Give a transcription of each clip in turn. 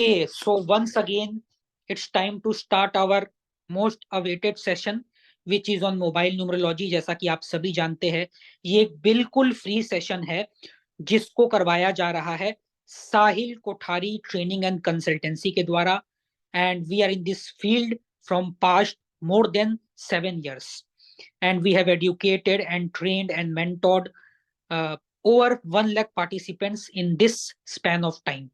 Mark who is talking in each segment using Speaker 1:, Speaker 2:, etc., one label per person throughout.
Speaker 1: Okay, so once again, it's time to start our most awaited session, which is on mobile numerology. जैसा कि आप सभी जानते हैं, ये एक बिल्कुल फ्री सेशन है जिसको करवाया जा रहा है Sahil Kothari training and consultancy के द्वारा, and we are in this field from past more than 7 years, and we have educated and trained and mentored over 1 lakh participants in this span of time.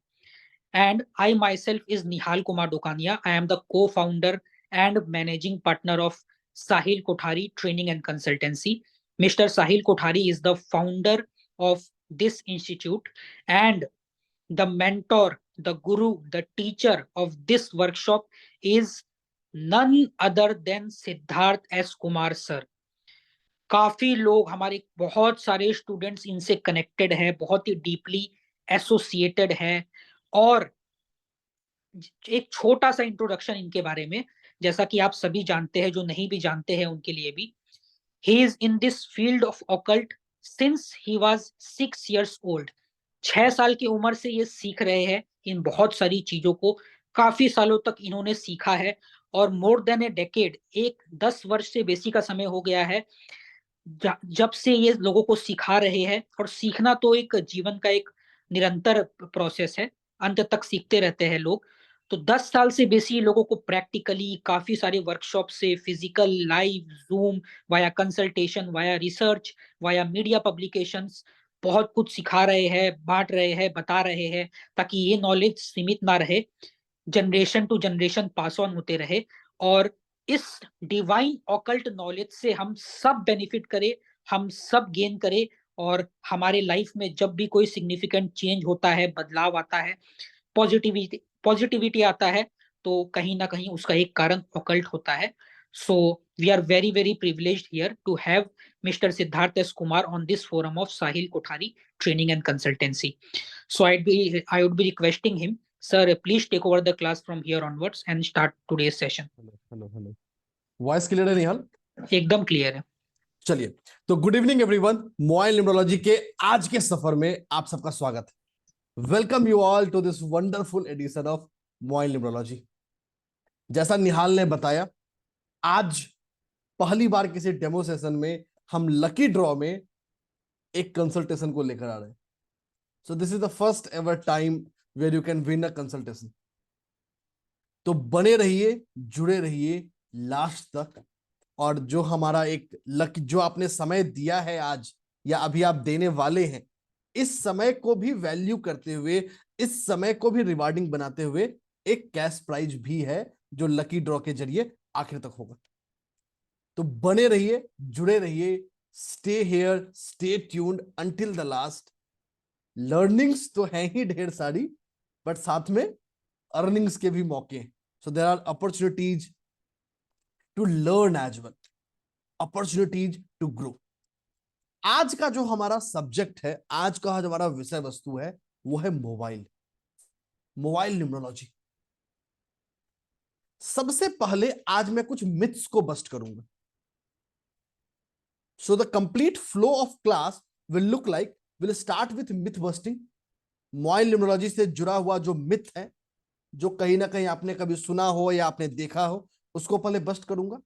Speaker 1: And I myself is Nihal Kumar Dokania. I am the co-founder and managing partner of Sahil Kothari Training and Consultancy. Mr. Sahil Kothari is the founder of this institute, and the mentor, the guru, the teacher of this workshop is none other than Siddharth S. Kumar sir. काफी लोग, हमारे बहुत सारे students इनसे connected है, बहुत ही deeply associated है। और एक छोटा सा इंट्रोडक्शन इनके बारे में, जैसा कि आप सभी जानते हैं, जो नहीं भी जानते हैं उनके लिए भी, he is in this field of occult since he was 6 years old। 6 साल की उम्र से ये सीख रहे हैं इन बहुत सारी चीजों को, काफी सालों तक इन्होंने सीखा है, और मोर देन ए डेकेड, एक 10 वर्ष से बेसी का समय हो गया है जब से ये लोगों को सिखा रहे हैं। और सीखना तो एक जीवन का एक निरंतर प्रोसेस है, अंत तक सीखते रहते हैं लोग। तो 10 साल से बेसी लोगों को प्रैक्टिकली काफी सारे वर्कशॉप से, physical, live, zoom, via consultation, via research, via media publications, बहुत कुछ सिखा रहे हैं, बांट रहे हैं, बता रहे हैं, ताकि ये नॉलेज सीमित ना रहे, generation to generation pass on होते रहे, और इस डिवाइन ऑकल्ट नॉलेज से हम सब बेनिफिट करें, हम सब गेन करें। और हमारे लाइफ में जब भी कोई सिग्निफिकेंट चेंज होता है, बदलाव आता है, पॉजिटिविटी आता है, तो कहीं ना कहीं उसका एक कारण ऑकल्ट होता है। So we are very very privileged here to have mister Siddharth S Kumar on this forum of Sahil Kothari training and consultancy. So I would be requesting him, sir, please take over the class from here onwards and start today's session.
Speaker 2: Hello. Voice clear है निहाल?
Speaker 1: एकदम clear है।
Speaker 2: चलिए, तो good evening everyone. Mobile numerology के आज के सफर में आप सबका स्वागत है। Welcome you all to this wonderful edition of mobile numerology. जैसा निहाल ने बताया, आज पहली बार किसी डेमो सेशन में हम लकी ड्रॉ में एक कंसल्टेशन को लेकर आ रहे हैं। So this is the first ever time where you can win a consultation. तो बने रहिए, जुड़े रहिए लास्ट तक। और जो हमारा एक लक, जो आपने समय दिया है आज या अभी आप देने वाले हैं, इस समय को भी वैल्यू करते हुए, इस समय को भी रिवार्डिंग बनाते हुए एक कैश प्राइज भी है जो लकी ड्रॉ के जरिए आखिर तक होगा। तो बने रहिए, जुड़े रहिए, stay here, stay tuned until the last. Learnings तो है ही ढेर सारी, बट साथ में अर्निंग्स के भी मौके हैं। So there are opportunities to learn as well, opportunities to grow. आज का जो हमारा सब्जेक्ट है, आज का जो हमारा विषय वस्तु है, वो है मोबाइल न्यूमरोलॉजी। सबसे पहले आज मैं कुछ मिथ्स को बस्ट करूंगा। So the complete flow of class will look like, will start with myth busting. Mobile numerology से जुड़ा हुआ जो मिथ है, जो कहीं ना कहीं आपने कभी सुना हो या आपने देखा हो, उसको पहले बस्ट करूंगा।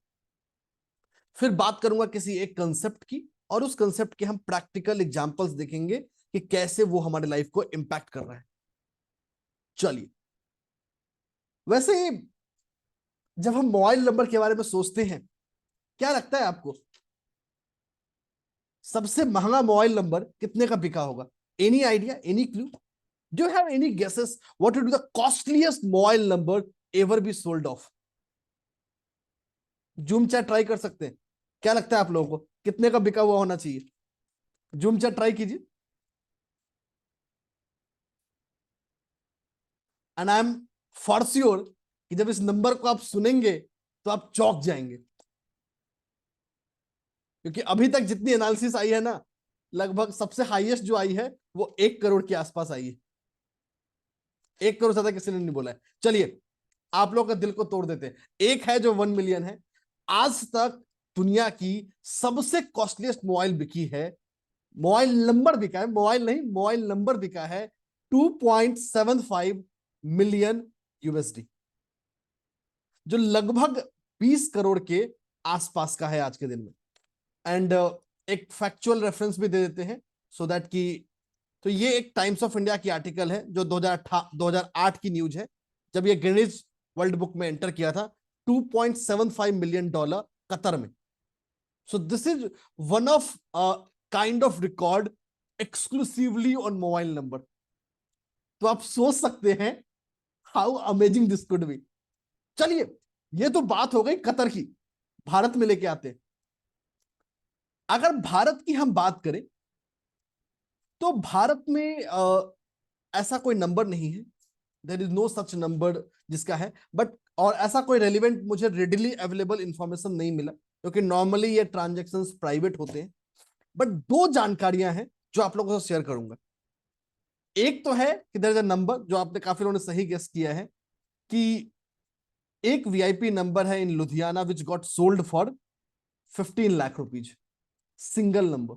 Speaker 2: फिर बात करूंगा किसी एक कंसेप्ट की, और उस कंसेप्ट के हम प्रैक्टिकल एग्जांपल्स देखेंगे कि कैसे वो हमारे लाइफ को इंपैक्ट कर रहा है। चलिए, वैसे जब हम मोबाइल नंबर के बारे में सोचते हैं, क्या लगता है आपको सबसे महंगा मोबाइल नंबर कितने का बिका होगा? Any idea, any clue? Do you have any guesses what would be the costliest mobile number ever be sold off? Zoom chat try कर सकते हैं। क्या लगता है आप लोगों को कितने का बिका हुआ होना चाहिए? जूम चैट ट्राई कीजिए। And I am for sure कि जब इस नंबर को आप सुनेंगे तो आप चौंक जाएंगे, क्योंकि अभी तक जितनी एनालिसिस आई है ना, लगभग सबसे हाईएस्ट जो आई है वो 1 करोड़ के आसपास आई है। 1 करोड़ से ज्यादा किसी ने नहीं बोला है। चलिए, आप लोग का दिल को तोड़ देते हैं। एक है जो 1 मिलियन है। आज तक दुनिया की सबसे कॉस्टलीस्ट मोबाइल बिकी है, मोबाइल नंबर बिका है, मोबाइल नहीं, मोबाइल नंबर बिका है 2.75 मिलियन यूएसडी, जो लगभग 20 करोड़ के आसपास का है आज के दिन में। एंड एक फैक्चुअल रेफरेंस भी दे देते हैं सो दैट कि, तो ये एक टाइम्स ऑफ इंडिया की आर्टिकल है जो 2008 की न्यूज है, जब ये गिनीज वर्ल्ड बुक में एंटर किया था, $2.75 मिलियन कतर में। सो this is one of kind of record exclusively on mobile number. तो आप सोच सकते हैं how amazing this could be. चलिए, ये तो बात हो गई कतर की, भारत में लेके आते हैं। अगर भारत की हम बात करें तो भारत में ऐसा कोई नंबर नहीं है, there is no such number जिसका है, बट और ऐसा कोई रेलिवेंट मुझे रेडिली अवेलेबल इंफॉर्मेशन नहीं मिला, क्योंकि नॉर्मली ये ट्रांजैक्शंस प्राइवेट होते हैं। बट दो जानकारियां हैं जो आप लोगों से शेयर करूंगा। एक तो है कि देयर इज अ नंबर, जो आपने काफी लोगों ने सही गेस किया है, कि एक वीआईपी नंबर है in Ludhiana which got sold for 15 lakh rupees. Single number,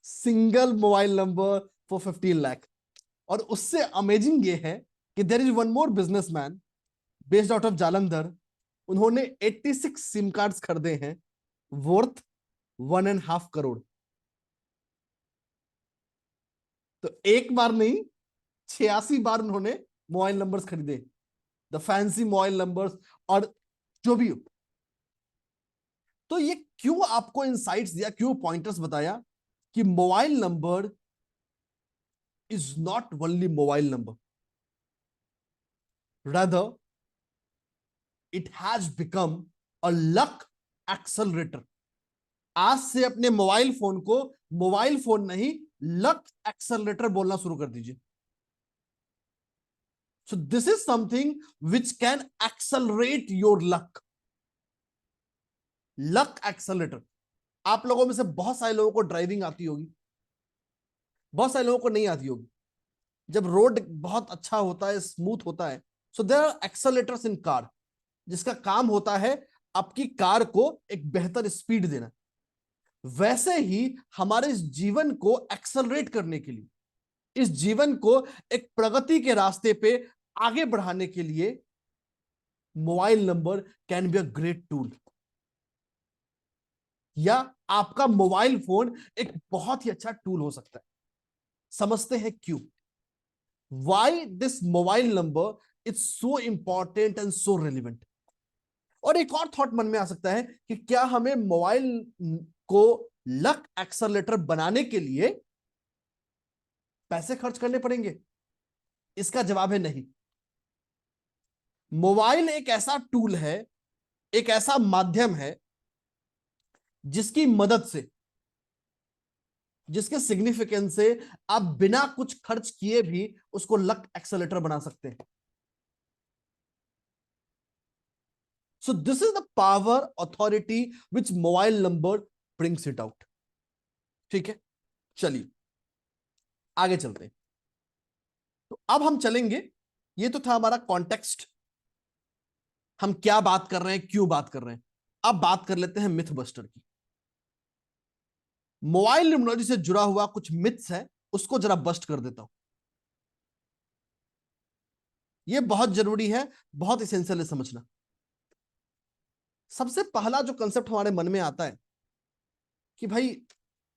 Speaker 2: single mobile number for 15 lakh. और उससे अमेजिंग ये है कि there is one more businessman based out of Jalandhar, उन्होंने 86 सिम कार्ड्स खरीदे हैं वर्थ 1.5 करोड़। तो एक बार नहीं, 86 बार उन्होंने मोबाइल नंबर्स खरीदे, द फैंसी मोबाइल नंबर्स, और जो भी हो। तो ये क्यों आपको इनसाइट्स दिया, क्यों पॉइंटर्स बताया कि mobile number is not only mobile number, rather it has become a luck accelerator। आज से अपने मोबाइल फोन को मोबाइल फोन नहीं, लक एक्सेलरेटर बोलना शुरू कर दीजिए। सो this is something which can accelerate your luck. Luck accelerator. आप लोगों में से बहुत सारे लोगों को ड्राइविंग आती होगी, बहुत सारे लोगों को नहीं आती होगी। जब रोड बहुत अच्छा होता है, स्मूथ होता है, so there are accelerators in car, जिसका काम होता है आपकी कार को एक बेहतर स्पीड देना। वैसे ही हमारे इस जीवन को एक्सेलरेट करने के लिए, इस जीवन को एक प्रगति के रास्ते पे आगे बढ़ाने के लिए, mobile number can be a great tool. या आपका मोबाइल फोन एक बहुत ही अच्छा टूल हो सकता है। समझते हैं क्यों, why this mobile number is so important and so relevant. और एक और थॉट मन में आ सकता है कि क्या हमें मोबाइल को लक एक्सेलरेटर बनाने के लिए पैसे खर्च करने पड़ेंगे? इसका जवाब है नहीं। मोबाइल एक ऐसा टूल है, एक ऐसा माध्यम है जिसकी मदद से, जिसके सिग्निफिकेंस से आप बिना कुछ खर्च किए भी उसको लक एक्सेलरेटर बना सकते हैं। So this is the power authority which mobile number brings it out. ठीक है, चलिए आगे चलते हैं। तो अब हम चलेंगे, ये तो था हमारा कॉन्टेक्स्ट, हम क्या बात कर रहे हैं, क्यों बात कर रहे हैं। अब बात कर लेते हैं मिथ बस्टर की। मोबाइल न्यूमरोलॉजी से जुड़ा हुआ कुछ मिथ्स है, उसको जरा बस्ट कर देता हूं। यह बहुत जरूरी है, बहुत इसेंशियल है समझना। सबसे पहला जो कंसेप्ट हमारे मन में आता है कि भाई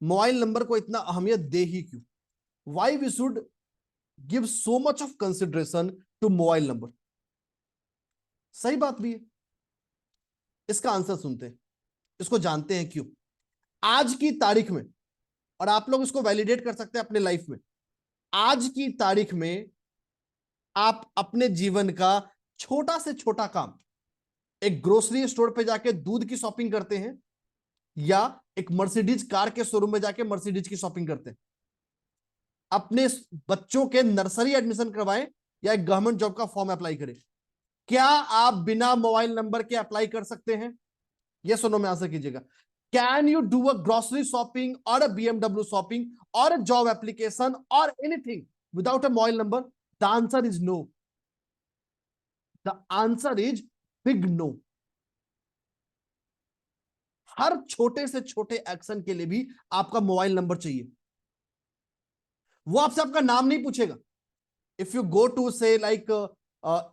Speaker 2: मोबाइल नंबर को इतना अहमियत दे ही क्यों, why we should give so much of consideration to mobile number. सही बात भी है, इसका आंसर सुनते हैं, इसको जानते हैं क्यों। आज की तारीख में, और आप लोग इसको वैलिडेट कर सकते हैं अपने लाइफ में, आज की तारीख में आप अपने जीवन का छोटा से छोटा काम, एक ग्रोसरी स्टोर पे जाके दूध की शॉपिंग करते हैं, या एक मर्सिडीज कार के शोरूम में जाके मर्सिडीज की शॉपिंग करते हैं, अपने बच्चों के नर्सरी एडमिशन करवाएं, या एक गवर्नमेंट जॉब का फॉर्म अप्लाई करें, क्या आप बिना मोबाइल नंबर के अप्लाई कर सकते हैं? ये सुनो में आंसर कीजिएगा। Can you do a grocery shopping और अ BMW शॉपिंग और अ जॉब एप्लीकेशन और anything without a mobile number? The answer is no. The answer is big no. हर छोटे से छोटे एक्शन के लिए भी आपका मोबाइल नंबर चाहिए। वो आपसे आपका नाम नहीं पूछेगा। इफ यू गो टू से like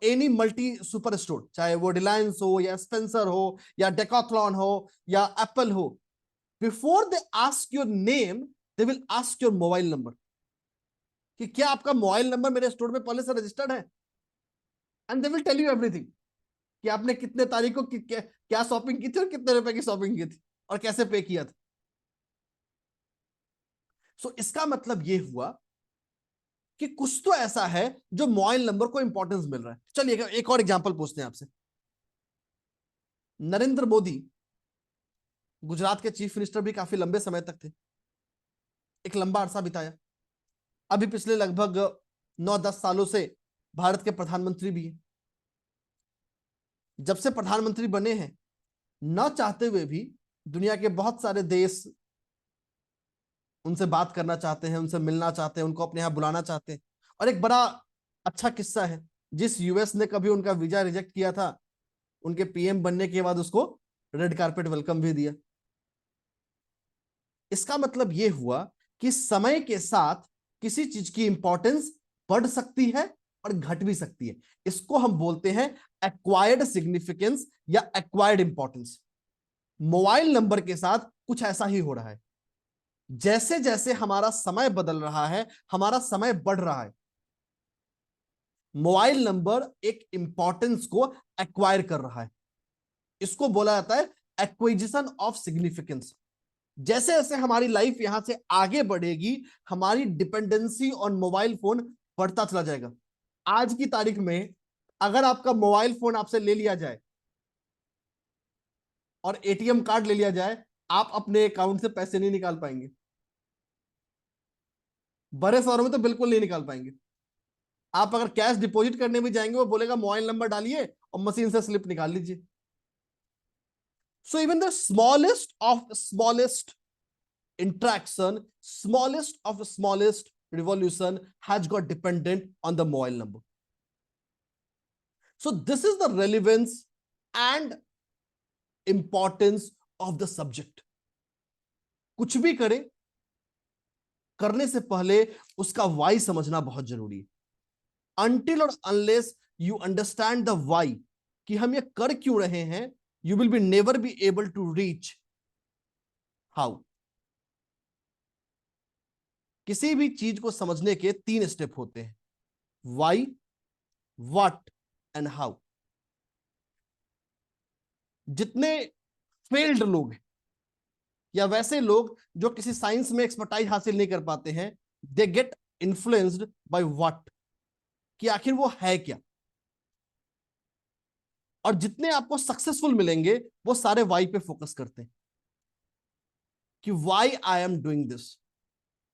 Speaker 2: any multi super store, चाहे वो रिलायंस हो या स्पेंसर हो या डेकाथलॉन हो या एप्पल हो, before they ask your name they will ask your mobile number, कि क्या आपका मोबाइल नंबर मेरे स्टोर में पहले से रजिस्टर्ड है, and they will tell you everything, कि आपने कितने तारीख को क्या शॉपिंग की थी और कितने रुपए की शॉपिंग की थी और कैसे पे किया था। सो इसका मतलब ये हुआ कि कुछ तो ऐसा है जो मोबाइल नंबर को इंपॉर्टेंस मिल रहा है। चलिए एक और एग्जांपल पूछते हैं आपसे। नरेंद्र मोदी गुजरात के चीफ मिनिस्टर भी काफी लंबे समय तक थे, एक लंबा अरसा बिताया, अभी पिछले लगभग 9-10 सालों से भारत के प्रधानमंत्री भी हैं। जब से प्रधानमंत्री बने हैं, न चाहते हुए भी दुनिया के बहुत सारे देश उनसे बात करना चाहते हैं, उनसे मिलना चाहते हैं, उनको अपने यहां बुलाना चाहते हैं। और एक बड़ा अच्छा किस्सा है, जिस यूएस ने कभी उनका वीजा रिजेक्ट किया था, उनके पीएम बनने के बाद उसको रेड कारपेट वेलकम भी दिया। इसका मतलब यह हुआ कि समय के साथ किसी चीज की इंपॉर्टेंस बढ़ सकती है और घट भी सकती है। इसको हम बोलते हैं एक्वायर्ड सिग्निफिकेंस या एक्वायर्ड इंपॉर्टेंस। मोबाइल नंबर के साथ कुछ ऐसा ही हो रहा है। जैसे जैसे हमारा समय बदल रहा है, हमारा समय बढ़ रहा है, मोबाइल नंबर एक इंपॉर्टेंस को एक्वायर कर रहा है। इसको बोला जाता है एक्विजिशन ऑफ सिग्निफिकेंस। जैसे जैसे हमारी लाइफ यहां से आगे बढ़ेगी, हमारी डिपेंडेंसी ऑन मोबाइल फोन बढ़ता चला जाएगा। आज की तारीख में अगर आपका मोबाइल फोन आपसे ले लिया जाए और एटीएम कार्ड ले लिया जाए, आप अपने अकाउंट से पैसे नहीं निकाल पाएंगे। बड़े शहरों में तो बिल्कुल नहीं निकाल पाएंगे। आप अगर कैश डिपॉजिट करने भी जाएंगे, वो बोलेगा मोबाइल नंबर डालिए और मशीन से स्लिप निकाल लीजिए। So even the smallest of smallest interaction, smallest of the smallest revolution has got dependent on the mobile number. So this is the relevance and importance of the subject. कुछ भी करें, करने से पहले उसका why समझना बहुत जरूरी है। Until or unless you understand the why, कि हम ये कर क्यों रहे हैं, you will be never be able to reach how. किसी भी चीज को समझने के 3 स्टेप होते हैं, वाई, व्हाट एंड हाउ। जितने फेल्ड लोग हैं या वैसे लोग जो किसी साइंस में एक्सपर्टाइज हासिल नहीं कर पाते हैं, they get influenced by what, कि आखिर वो है क्या। और जितने आपको सक्सेसफुल मिलेंगे वो सारे वाई पे फोकस करते हैं, कि why I am doing this,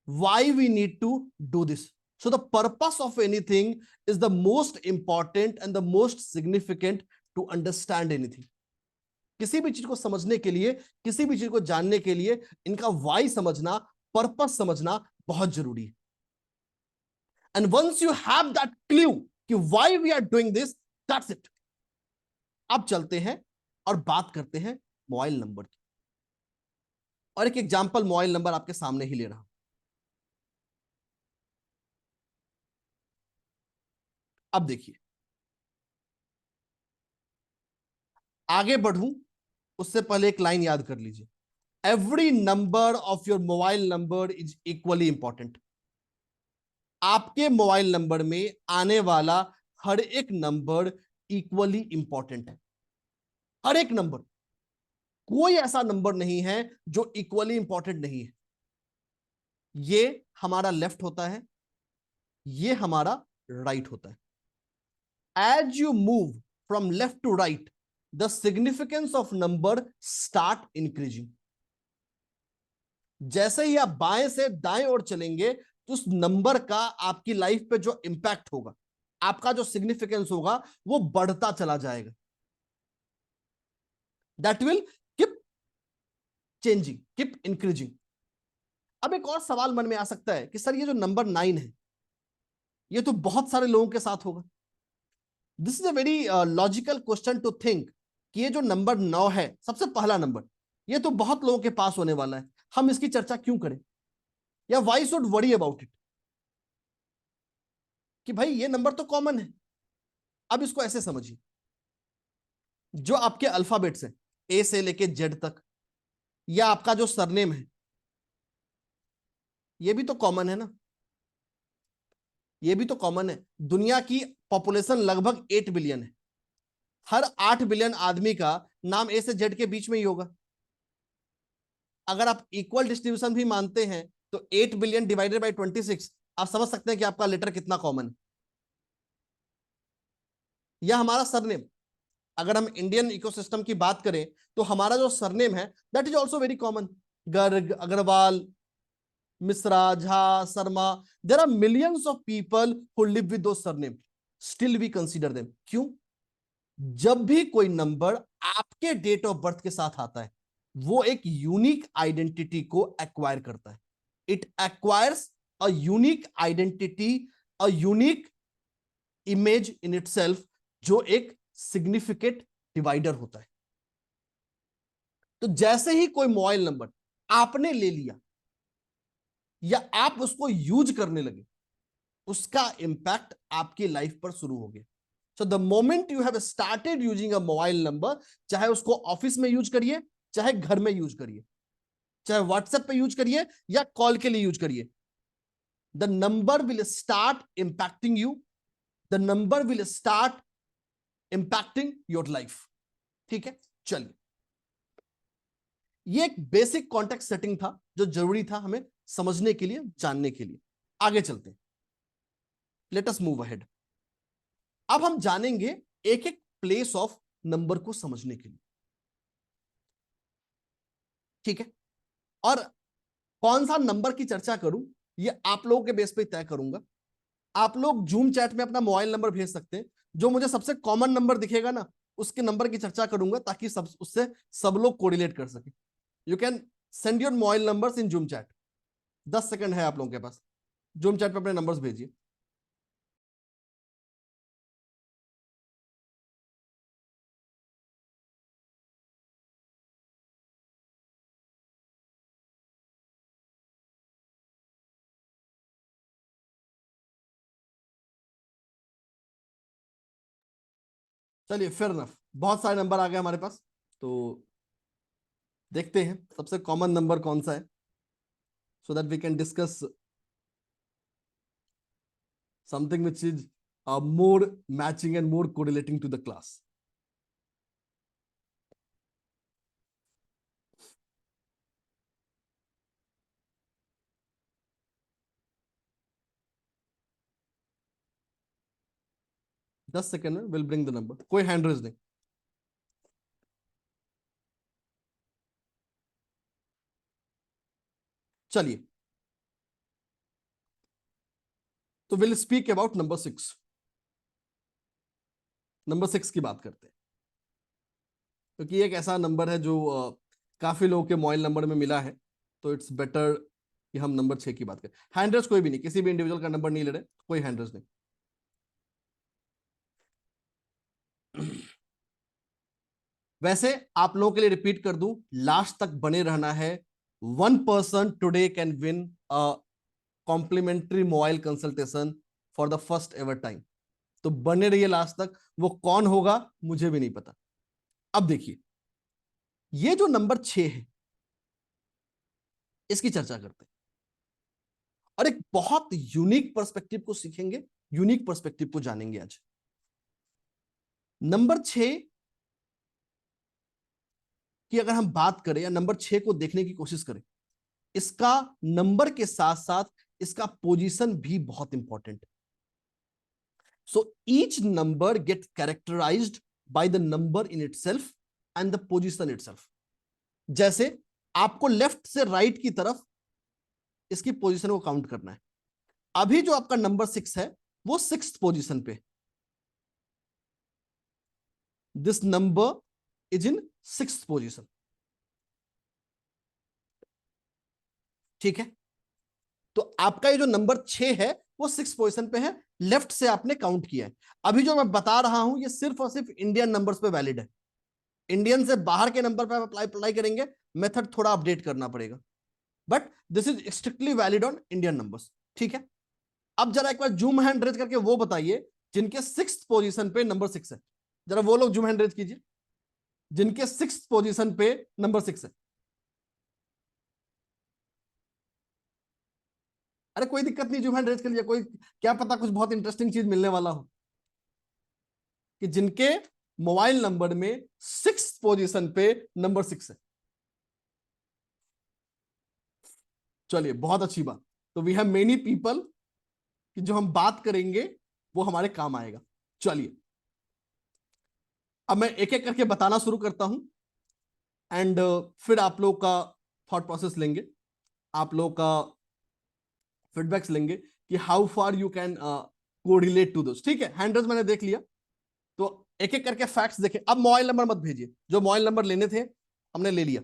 Speaker 2: why we need to do this. So the purpose of anything is the most important and the most significant to understand anything. किसी भी चीज को समझने के लिए, किसी भी चीज को जानने के लिए इनका वाई समझना, पर्पस समझना बहुत जरूरी है। And once you have that clue कि why we are doing this, that's it. अब चलते हैं और बात करते हैं मोबाइल नंबर की। और एक एग्जांपल मोबाइल नंबर आपके सामने ही ले रहा हूं। अब देखिए, आगे बढ़ूं उससे पहले एक लाइन याद कर लीजिए, every number of your mobile number is equally important. आपके मोबाइल नंबर में आने वाला हर एक नंबर इक्वली इंपॉर्टेंट है। हर एक नंबर, कोई ऐसा नंबर नहीं है जो इक्वली इंपॉर्टेंट नहीं है। ये हमारा लेफ्ट होता है, ये हमारा राइट होता है। As you move from left to right, the significance of number start increasing. जैसे ही आप बाएं से दाएं ओर चलेंगे, तो उस नंबर का आपकी लाइफ पे जो इंपैक्ट होगा, आपका जो सिग्निफिकेंस होगा, वो बढ़ता चला जाएगा। That will keep changing, keep increasing. अब एक और सवाल मन में आ सकता है कि सर ये जो नंबर 9 है, ये तो बहुत सारे लोगों के साथ होगा। This is a very logical question to think, कि ये जो नंबर 9 है, सबसे पहला नंबर, ये तो बहुत लोगों के पास होने वाला है, हम इसकी चर्चा क्यों करें, या why should worry about it, कि भाई ये नंबर तो कॉमन है, अब इसको ऐसे समझिए, जो आपके अल्फाबेट्स हैं ए से लेके जेड तक, या आपका जो सरनेम है, ये भी तो कॉमन है ना, ये भी तो कॉमन है। दुनिया की पॉपुलेशन लगभग 8 बिलियन है, हर 8 बिलियन आदमी का नाम ए से जेड के बीच में ही होगा। अगर आप इक्वल डिस्ट्रीब्यूशन भी मानते हैं तो 8 बिलियन डिवाइडेड बाय 26, आप समझ सकते हैं कि आपका लेटर कितना कॉमन है। या हमारा सरनेम, अगर हम इंडियन इकोसिस्टम की बात करें तो हमारा जो सरनेम है that is also very common. Garg, Agarwal, Mishra, Jha, Sharma, there are millions of people who live with those surname, still we consider them. क्यों? जब भी कोई नंबर आपके डेट ऑफ बर्थ के साथ आता है, वो एक यूनिक आइडेंटिटी को एक्वायर करता है। It acquires a unique identity, a unique image in itself, जो एक सिग्निफिकेंट डिवाइडर होता है। तो जैसे ही कोई मोबाइल नंबर आपने ले लिया या आप उसको यूज करने लगे, उसका इंपैक्ट आपकी लाइफ पर शुरू हो गया। So the moment you have started using a mobile number, चाहे उसको ऑफिस में यूज करिए, चाहे घर में यूज करिए, चाहे व्हाट्सएप पे यूज करिए या कॉल के लिए यूज करिए, the number will start impacting you, the number will start impacting your life. ठीक है, चलिए, ये एक बेसिक कॉन्टेक्स्ट सेटिंग था जो जरूरी था हमें समझने के लिए, जानने के लिए। आगे चलते हैं, लेट अस मूव अहेड। अब हम जानेंगे एक एक प्लेस ऑफ नंबर को समझने के लिए। ठीक है, और कौन सा नंबर की चर्चा करूं ये आप लोगों के बेस पे तय करूंगा। आप लोग जूम चैट में अपना मोबाइल नंबर भेज सकते हैं, जो मुझे सबसे कॉमन नंबर दिखेगा ना, उसके नंबर की चर्चा करूंगा, ताकि सब उससे सब लोग कोरिलेट कर सके। You can send your mobile numbers in zoom chat. 10 second है आप लोगों के पास, जूम चैट पे अपने नंबर्स भेजिए। चलिए, फेयर इनफ, बहुत सारे नंबर आ गए हमारे पास, तो देखते हैं सबसे कॉमन नंबर कौन सा है, so that we can discuss something which is more matching and more correlating to the class. Just second, we'll bring the number. कोई हैंड रेज नहीं। चलिए, तो will speak about number 6। Number 6 की बात करते हैं, क्योंकि तो एक ऐसा नंबर है जो काफी लोगों के मोबाइल नंबर में मिला है, तो इट्स बेटर कि हम नंबर 6 की बात करें। हैंड रेज कोई भी नहीं, किसी भी इंडिविजुअल का नंबर नहीं ले रहे, कोई हैंड रेज नहीं। वैसे आप लोगों के लिए रिपीट कर दूं, लास्ट तक बने रहना है। 1 person today can win a complimentary mobile consultation for the first ever time. तो बने रहिए लास्ट तक। वो कौन होगा मुझे भी नहीं पता। अब देखिए, ये जो नंबर 6 है, इसकी चर्चा करते हैं और एक बहुत यूनिक पर्सपेक्टिव को सीखेंगे, यूनिक पर्सपेक्टिव को जानेंगे आज। नंबर 6 की अगर हम बात करें या नंबर 6 को देखने की कोशिश करें, इसका नंबर के साथ साथ इसका पोजीशन भी बहुत इंपॉर्टेंट है। So each number gets characterized by the number in itself and the position itself. जैसे आपको लेफ्ट से राइट की तरफ इसकी पोजीशन को काउंट करना है। अभी जो आपका नंबर 6 है वो 6th पोजीशन पे, this number is in 6th position. ठीक है, तो आपका ये जो नंबर 6 है वो 6th पोजीशन पे है, लेफ्ट से आपने काउंट किया है। अभी जो मैं बता रहा हूं ये सिर्फ और सिर्फ इंडियन नंबर्स पे वैलिड है। इंडियन से बाहर के नंबर पर अप्लाई करेंगे, मेथड थोड़ा अपडेट करना पड़ेगा, but this is strictly valid on Indian numbers. ठीक है, अब जरा एक बार जूम हैंड रेज करके वो बताइए जिनके 6th पोजीशन पे नंबर 6 है, जरा वो लोग जूम हैंड रेज कीजिए जिनके 6th पोजीशन पे नंबर 6 है। अरे कोई दिक्कत नहीं, जूम हैंड रेज कर लिया, कोई क्या पता कुछ बहुत इंटरेस्टिंग चीज मिलने वाला हो। कि जिनके मोबाइल नंबर में 6th पोजीशन पे नंबर 6 है। चलिए बहुत अच्छी बात। तो वी हैव मेनी पीपल कि जो हम बात करेंगे वो हमारे काम आएगा। चलिए अब मैं एक एक करके बताना शुरू करता हूं एंड फिर आप लोग का थॉट प्रोसेस लेंगे, आप लोग का फीडबैक्स लेंगे कि how far you can correlate to this. ठीक है, हैंडल्स मैंने देख लिया, तो एक एक करके फैक्ट्स देखें। अब मोबाइल नंबर मत भेजिए, जो मोबाइल नंबर लेने थे हमने ले लिया।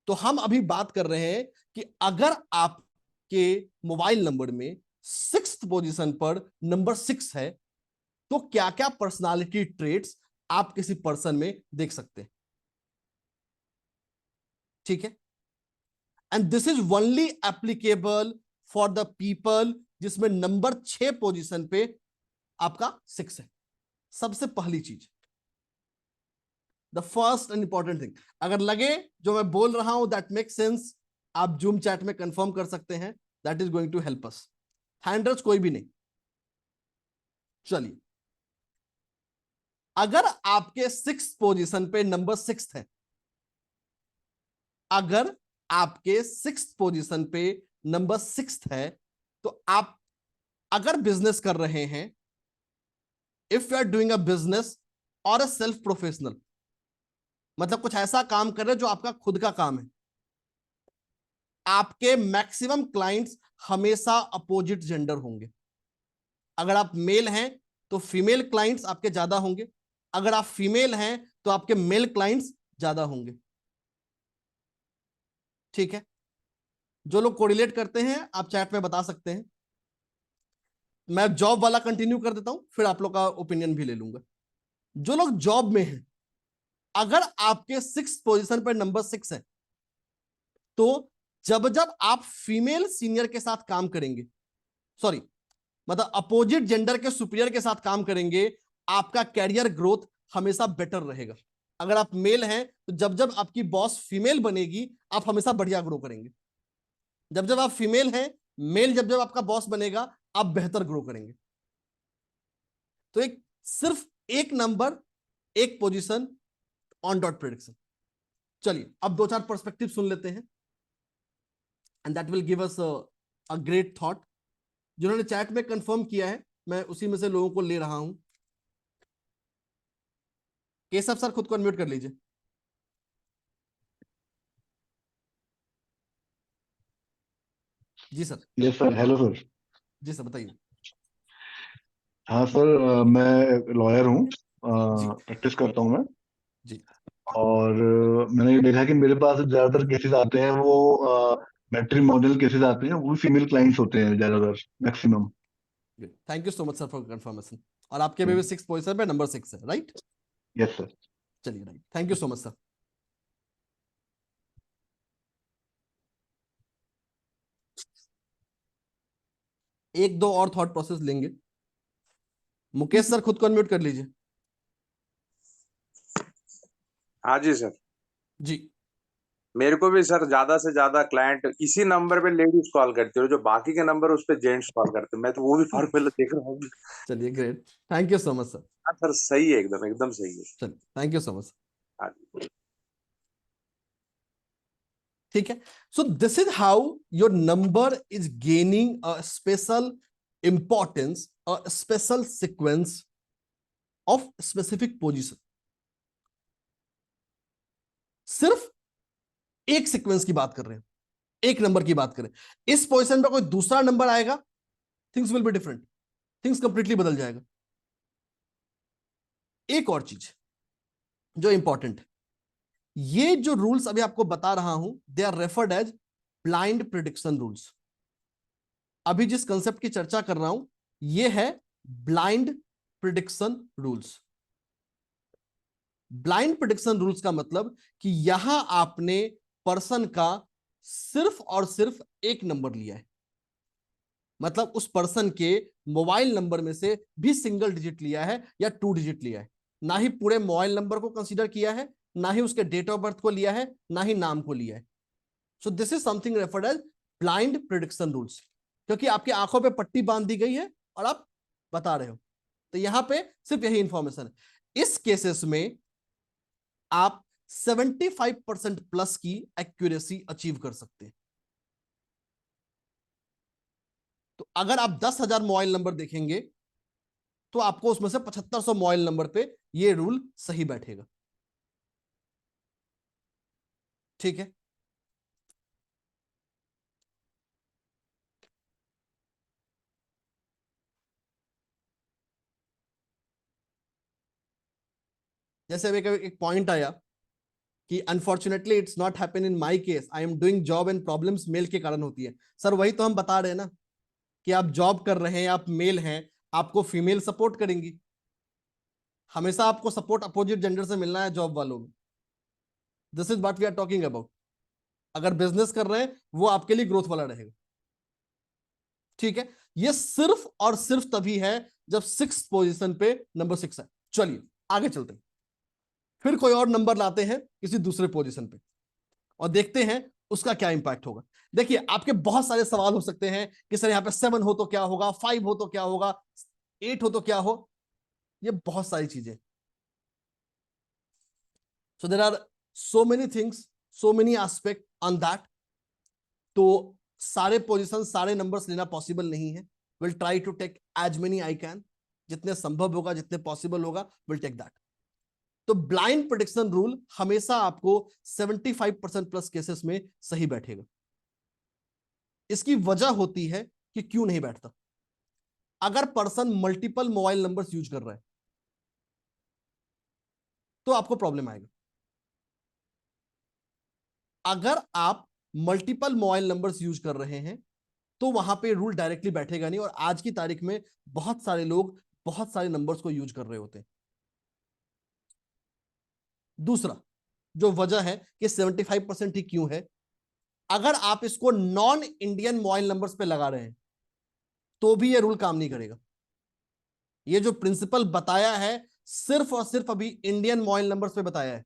Speaker 2: तो हम अभी बात कर रहे हैं कि अगर आपके मोबाइल नंबर में 6th पोजीशन पर नंबर 6 है तो क्या क्या पर्सनालिटी ट्रेट्स आप किसी पर्सन में देख सकते हैं। ठीक है, and this is only applicable for the people जिसमें नंबर 6 पोजीशन पे आपका 6 है। सबसे पहली चीज, the first and important thing, अगर लगे जो मैं बोल रहा हूं दैट मेक सेंस, आप जूम चैट में कंफर्म कर सकते हैं, that is going to help us. Handles कोई भी नहीं। चलिए, अगर आपके 6th पोजीशन पे नंबर 6 है, अगर आपके 6th पोजीशन पे नंबर 6 है, तो आप अगर बिजनेस कर रहे हैं, if you are doing a business और अ सेल्फ प्रोफेशनल, मतलब कुछ ऐसा काम कर रहे हैं जो आपका खुद का काम है, आपके मैक्सिमम क्लाइंट्स हमेशा अपोजिट जेंडर होंगे। अगर आप मेल हैं तो फीमेल क्लाइंट्स आपके ज्यादा होंगे, अगर आप फीमेल हैं तो आपके मेल क्लाइंट्स ज्यादा होंगे। ठीक है, जो लोग कोरिलेट करते हैं आप चैट में बता सकते हैं। मैं जॉब वाला कंटिन्यू कर देता हूं, फिर आप लोग का ओपिनियन भी ले लूंगा। जो लोग जॉब में हैं, अगर आपके 6th पोजीशन पर नंबर 6 है, तो जब जब आप फीमेल सीनियर के साथ काम करेंगे, सॉरी मतलब अपोजिट जेंडर के सुपीरियर के साथ काम करेंगे, आपका कैरियर ग्रोथ हमेशा बेटर रहेगा। अगर आप मेल हैं तो जब जब आपकी बॉस फीमेल बनेगी, आप हमेशा बढ़िया ग्रो करेंगे। जब जब आप फीमेल हैं, मेल जब जब आपका बॉस बनेगा, आप बेहतर ग्रो करेंगे। तो एक सिर्फ एक नंबर, एक पोजीशन, ऑन डॉट प्रेडिक्शन। चलिए अब दो चार पर्सपेक्टिव सुन लेते हैं and that will give us a great thought. जिन्होंने चैट में कंफर्म किया है, मैं उसी में से लोगों को ले रहा हूं। केशव सर खुद को अनम्यूट कर लीजिए। जी sir.
Speaker 3: Yes sir, hello sir.
Speaker 2: जी सर बताइए।
Speaker 3: हाँ सर, मैं लॉयर हूँ,
Speaker 2: जी
Speaker 3: प्रैक्टिस करता हूँ मैं।
Speaker 2: जी
Speaker 3: और मैंने ये देखा कि मेरे पास ज्यादातर केसेस आते हैं, वो मैट्रिमोनियल केसेस आते हैं, वो भी फीमेल क्लाइंट्स होते हैं ज्यादातर, maximum.
Speaker 2: Thank you so much sir for confirmation. और आपके बेबी 6 पोजीशन पे नंबर 6 है, राइट?
Speaker 3: Yes sir.
Speaker 2: चलिए right, thank you so much sir. एक दो और थॉट प्रोसेस लेंगे। मुकेश सर खुद को अनम्यूट कर लीजिए।
Speaker 4: हाँ जी सर।
Speaker 2: जी
Speaker 4: मेरे को भी सर ज्यादा से ज्यादा क्लाइंट इसी नंबर पे लेडीज कॉल करती है, जो बाकी के नंबर उस पे जेंट्स कॉल करते हैं। मैं तो वो भी फॉर्मूला देख रहा हूँ।
Speaker 2: चलिए great, thank you so much sir.
Speaker 4: हाँ सर, सही है, एकदम एकदम सही है।
Speaker 2: चलिए थैंक यू सो मच।
Speaker 4: हाँ जी।
Speaker 2: ठीक है, so this is how your number is gaining a special importance, a special sequence of specific position. सिर्फ एक सीक्वेंस की बात कर रहे हैं, एक नंबर की बात करें, इस पोजीशन पे कोई दूसरा नंबर आएगा, things will be different, things completely बदल जाएगा। एक और चीज जो इंपॉर्टेंट है, ये जो रूल्स अभी आपको बता रहा हूं, they are referred as blind prediction rules. अभी जिस कंसेप्ट की चर्चा कर रहा हूं, ये है blind prediction rules. Blind prediction rules का मतलब कि यहां आपने पर्सन का सिर्फ और सिर्फ एक नंबर लिया है। मतलब उस पर्सन के मोबाइल नंबर में से भी सिंगल डिजिट लिया है या 2 डिजिट लिया है, ना ही पूरे मोबाइल नंबर को कंसीडर किया है, ना ही उसके डेट ऑफ बर्थ को लिया है, ना ही नाम को लिया है। So this is something referred as blind prediction rules, क्योंकि आपकी आंखों पे पट्टी बांध दी गई है और आप बता रहे हो। तो यहां पे सिर्फ यही इंफॉर्मेशन है। इस केसेस में आप 75% प्लस की एक्यूरेसी अचीव कर सकते हैं। तो अगर आप 10,000 मोबाइल नंबर देखेंगे तो आपको उसमें से 7500 मोबाइल नंबर पे ये रूल सही बैठेगा। ठीक है, जैसे अभी एक पॉइंट आया कि unfortunately it's not happen in my case, I am doing job and problems male के कारण होती है। सर वही तो हम बता रहे हैं ना कि आप जॉब कर रहे हैं, आप मेल हैं, आपको फीमेल सपोर्ट करेंगी। हमेशा आपको सपोर्ट अपोजिट जेंडर से मिलना है जॉब वालों में। This is what we are talking about. अगर बिजनेस कर रहे हैं वो आपके लिए ग्रोथ वाला रहेगा। ठीक है, ये सिर्फ और सिर्फ तभी है जब 6th पोजीशन पे नंबर 6 है। चलिए आगे चलते हैं, फिर कोई और नंबर लाते हैं किसी दूसरे पोजीशन पे और देखते हैं उसका क्या इंपैक्ट होगा। देखिए आपके बहुत सारे सवाल हो सकते हैं कि सर यहाँ पे 7 हो तो क्या होगा, 5 हो तो क्या होगा, 8 हो तो क्या हो, ये बहुत सारी चीजें। So there are so many things, so many aspect on that. तो सारे पोजीशन, सारे नंबर्स लेना पॉसिबल नहीं है। Will try to take as many I can, जितने संभव होगा, जितने पॉसिबल होगा, विल टेक दैट। तो ब्लाइंड प्रेडिक्शन रूल हमेशा आपको 75% प्लस केसेस में सही बैठेगा। इसकी वजह होती है कि क्यों नहीं बैठता। अगर person multiple mobile numbers use कर रहा है तो आपको प्रॉब्लम आएगा। अगर आप मल्टीपल मोबाइल नंबर्स यूज कर रहे हैं तो वहां पे रूल डायरेक्टली बैठेगा नहीं, और आज की तारीख में बहुत सारे लोग बहुत सारे नंबर्स को यूज कर रहे होते हैं। दूसरा जो वजह है कि 75% ही क्यों है, अगर आप इसको नॉन इंडियन मोबाइल नंबर्स पे लगा रहे हैं तो भी ये रूल काम नहीं करेगा। ये जो प्रिंसिपल बताया है सिर्फ और सिर्फ अभी इंडियन मोबाइल नंबर्स पे बताया है।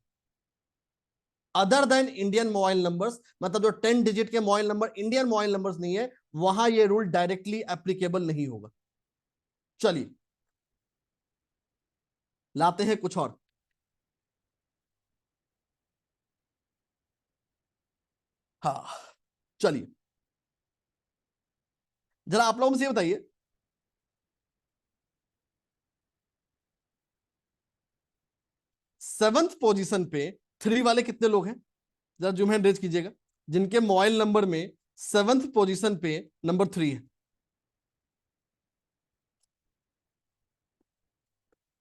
Speaker 2: Other than Indian mobile numbers, मतलब जो 10 डिजिट के mobile number Indian mobile numbers नहीं है, वहां ये रूल डायरेक्टली एप्लीकेबल नहीं होगा। चलिए लाते हैं कुछ और। हाँ चलिए, जरा आप लोगों में से बताइए, सेवंथ पोजीशन पे 3 वाले कितने लोग हैं? जरा जूम हैंड रेज कीजिएगा जिनके मोबाइल नंबर में 7th पोजीशन पे नंबर 3 है।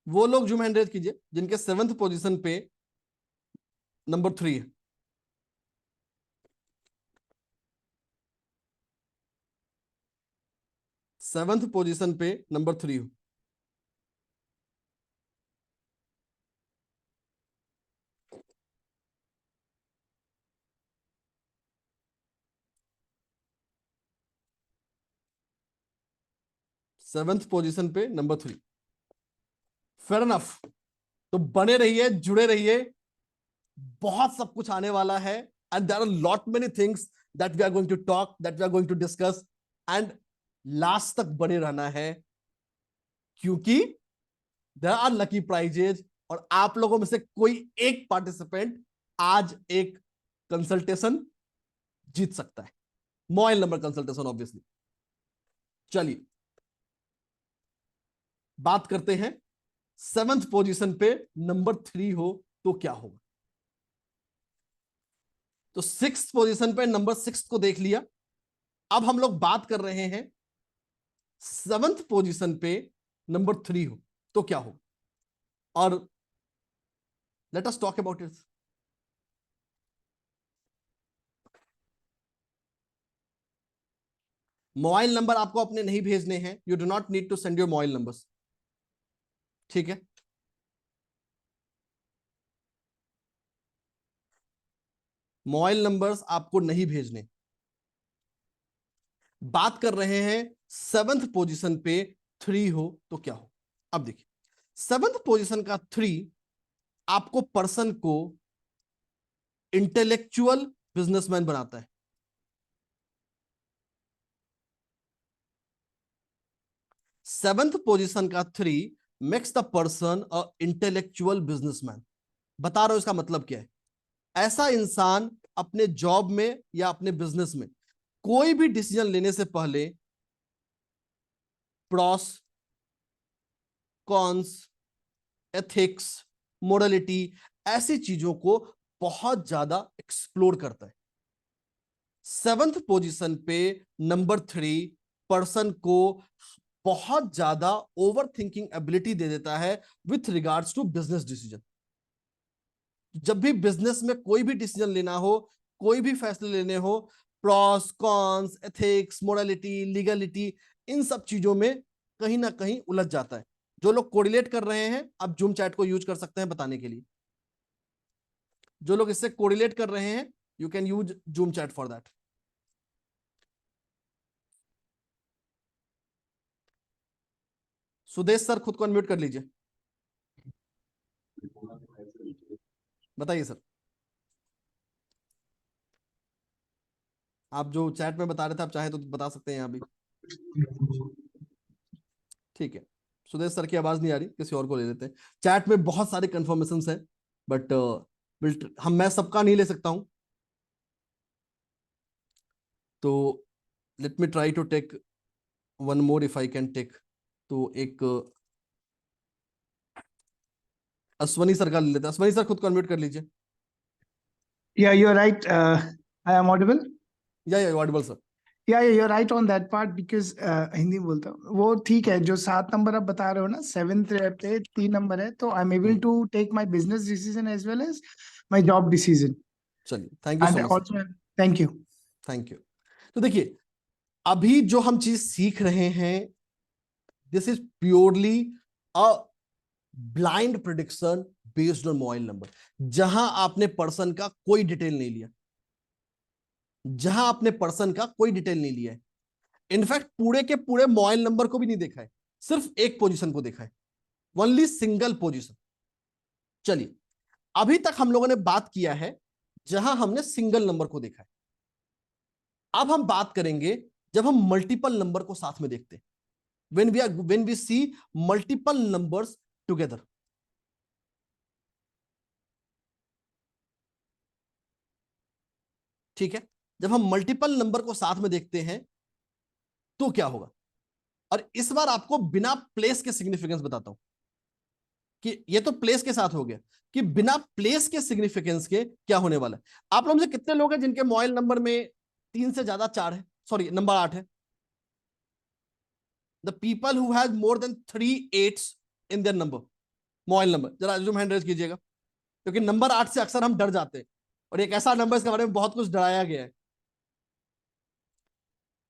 Speaker 2: वो लोग जूम हैंड रेज कीजिए जिनके 7th पोजीशन पे नंबर 3 है। सेवंथ पोजीशन पे नंबर 3 हो। सेवंथ पोजीशन पे नंबर 3। Fair enough. तो बने रहिए, जुड़े रहिए, बहुत सब कुछ आने वाला है। And there are lot many things that we are going to talk, that we are going to discuss, and last तक बने रहना है क्योंकि देयर आर लकी प्राइजेज। और आप लोगों में से कोई एक पार्टिसिपेंट आज एक कंसल्टेशन जीत सकता है, मोबाइल नंबर कंसल्टेशन ऑब्वियसली। चलिए बात करते हैं, 7th पोजीशन पे नंबर 3 हो तो क्या होगा। तो 6th पोजीशन पे नंबर 6 को देख लिया। अब हम लोग बात कर रहे हैं 7th पोजीशन पे नंबर 3 हो तो क्या होगा, और let us talk about it. Mobile number आपको अपने नहीं भेजने हैं, you do not need to send your mobile numbers. ठीक है, मोबाइल नंबर्स आपको नहीं भेजने। बात कर रहे हैं 7th पोजीशन पे 3 हो तो क्या हो? अब देखिए 7th पोजीशन का 3 आपको पर्सन को इंटेलेक्चुअल बिजनेसमैन बनाता है। 7th पोजीशन का 3 makes the person a intellectual businessman. बता रहा हूं इसका मतलब क्या है। ऐसा इंसान अपने जॉब में या अपने बिजनेस में कोई भी डिसीजन लेने से पहले प्रॉस, कॉन्स, एथिक्स, मोरलिटी ऐसी चीजों को बहुत ज्यादा एक्सप्लोर करता है। 7th पोजीशन पे नंबर 3 पर्सन को बहुत ज्यादा ओवर थिंकिंग एबिलिटी दे देता है with regards to business decision. जब भी बिजनेस में कोई भी डिसीजन लेना हो, कोई भी फैसले लेने हो, pros, cons, ethics, morality, legality इन सब चीजों में कहीं ना कहीं उलझ जाता है। जो लोग कोरिलेट कर रहे हैं आप जूम चैट को यूज कर सकते हैं बताने के लिए। जो लोग इससे कोरिलेट कर रहे हैं you can use zoom chat for that. Sudesh sir खुद को अनम्यूट कर लीजिए, बताइए सर। आप जो चैट में बता रहे थे आप चाहे तो बता सकते हैं यहाँ भी। ठीक है, सुदेश सर की आवाज नहीं आ रही, किसी और को ले लेते हैं। चैट में बहुत सारे कंफर्मेशंस हैं बट मैं सबका नहीं ले सकता हूं, तो let me try to take one more if I can take. तो एक अश्वनी सर का ले लेते हैं। अश्वनी सर खुद को अनम्यूट कर लीजिए।
Speaker 5: Yeah, you're right. I am audible.
Speaker 2: या Audible sir.
Speaker 5: Yeah, you're right on that part because Hindi बोलता हूँ वो ठीक है। जो 7 नंबर आप बता रहे हो ना, 7th पे 3 नंबर है, तो I am able to take my business decision as well as my job decision.
Speaker 2: चलिए thank you so
Speaker 5: and
Speaker 2: much.
Speaker 5: Also thank you.
Speaker 2: Thank you. तो देखिए अभी जो हम चीज सीख रहे हैं this is purely a blind prediction based on mobile number. जहां आपने पर्सन का कोई डिटेल नहीं लिया, जहां आपने पर्सन का कोई डिटेल नहीं लिया है, इनफैक्ट पूरे के पूरे मोबाइल नंबर को भी नहीं देखा है, सिर्फ एक पोजीशन को देखा है, ओनली सिंगल पोजीशन। चलिए अभी तक हम लोगों ने बात किया है जहां हमने सिंगल नंबर को देखा है। अब हम बात करेंगे जब हम मल्टीपल नंबर को साथ में देखते हैं, when we see multiple numbers together। ठीक है, जब हम मल्टीपल नंबर को साथ में देखते हैं तो क्या होगा। और इस बार आपको बिना प्लेस के सिग्निफिकेंस बताता हूं कि ये तो प्लेस के साथ हो गया, कि बिना प्लेस के सिग्निफिकेंस के क्या होने वाला है। आप लोग में से कितने लोग हैं जिनके मोबाइल नंबर में 3 से ज्यादा 4 है, सॉरी नंबर 8 है। The people who has more than 3 8s in their number, mobile number, जरा जूम हैंड रेज कीजिएगा, क्योंकि नंबर 8 से अक्सर हम डर जाते हैं और एक ऐसा नंबर इसके बारे में बहुत कुछ डराया गया है।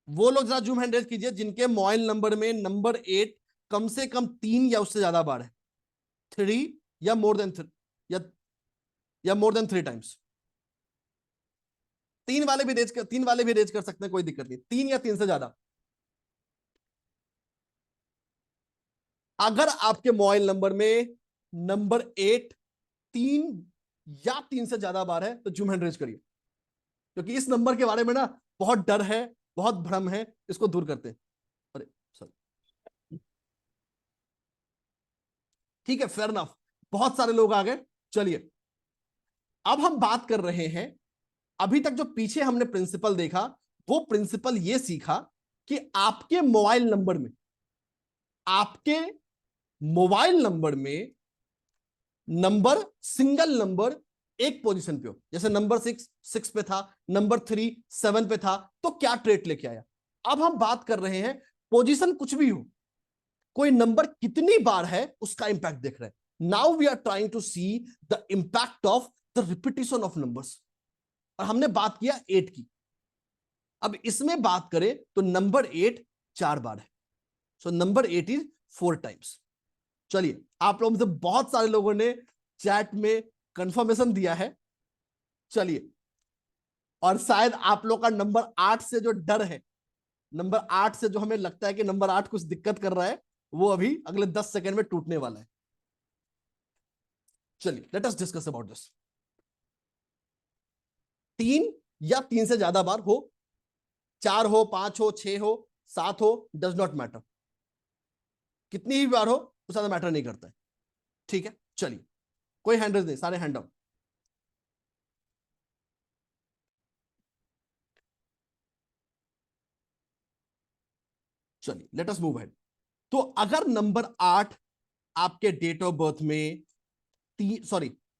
Speaker 2: वो लोग जरा जूम हैंड रेज कीजिए जिनके मोबाइल नंबर में नंबर 8 कम से कम 3 या उससे ज्यादा बार है, 3 या मोर देन 3 या मोर देन 3 टाइम्स। 3 वाले भी रेज कर सकते हैं, कोई दिक्कत नहीं। 3 या 3 से ज्यादा। अगर आपके मोबाइल नंबर में नंबर 8 3 या 3 से ज्यादा बार है तो जूम हैंड रेज करिए, क्योंकि इस नंबर के बारे में ना बहुत डर है, बहुत भ्रम है, इसको दूर करते हैं। अरे सॉरी, ठीक है, फेयर इनफ, बहुत सारे लोग आ गए। चलिए अब हम बात कर रहे हैं, अभी तक जो पीछे हमने प्रिंसिपल देखा वो प्रिंसिपल ये सीखा कि आपके मोबाइल नंबर में नंबर सिंगल नंबर एक पोजीशन पे हो, जैसे नंबर 6 पे था, नंबर 3 7 पे था, तो क्या ट्रेट लेके आया। अब हम बात कर रहे हैं पोजीशन कुछ भी हो, कोई नंबर कितनी बार है उसका इंपैक्ट देख रहे हैं। Now we are trying to see the impact of the repetition of numbers, और हमने बात किया 8 की। अब इसमें बात करें तो नंबर 8 4 बार है, सो नंबर 8 इज 4 टाइम्स। चलिए आप लोगों में से बहुत सारे लोगों ने चैट में कंफर्मेशन दिया है। चलिए, और शायद आप लोग का नंबर 8 से जो डर है नंबर 8 से जो हमें लगता है कि नंबर 8 कुछ दिक्कत कर रहा है, वो अभी अगले 10 सेकंड में टूटने वाला है। चलिए let us discuss about this. 3 या 3 से ज्यादा बार हो, 4 हो, 5 हो, 6 हो, 7 हो, डज नॉट मैटर। कितनी ही बार हो उससे ज्यादा मैटर नहीं करता है। ठीक है, चलिए कोई हैंड रेज नहीं, सारे हैंड डाउन। चलिए लेट अस मूव अहेड। तो अगर नंबर 8 आपके डेट ऑफ बर्थ में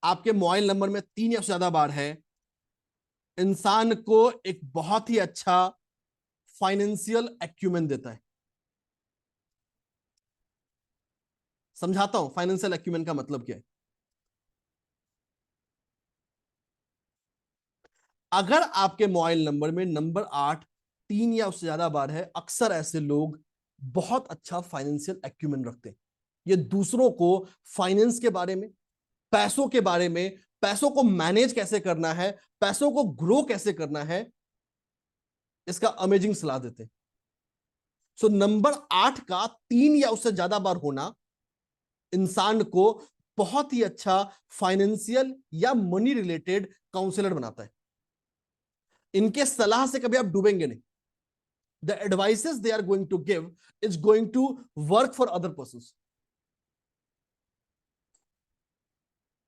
Speaker 2: आपके मोबाइल नंबर में 3 या उससे ज्यादा बार है, इंसान को एक बहुत ही अच्छा फाइनेंशियल एक्यूमेन देता है। समझाता हूं फाइनेंशियल एक्यूमेन का मतलब क्या है। अगर आपके मोबाइल नंबर में नंबर 8 3 या उससे ज्यादा बार है, अक्सर ऐसे लोग बहुत अच्छा फाइनेंशियल एक्यूमेन रखते हैं। ये दूसरों को फाइनेंस के बारे में, पैसों के बारे में, पैसों को मैनेज कैसे करना है, पैसों को ग्रो कैसे करना है, इसका अमेजिंग सलाह देते हैं। सो नंबर 8 का 3 या उससे ज्यादा बार होना इंसान को बहुत ही अच्छा फाइनेंशियल या मनी रिलेटेड काउंसलर बनाता है। इनके सलाह से कभी आप डूबेंगे नहीं। The advices they are going to give is going to work for other persons.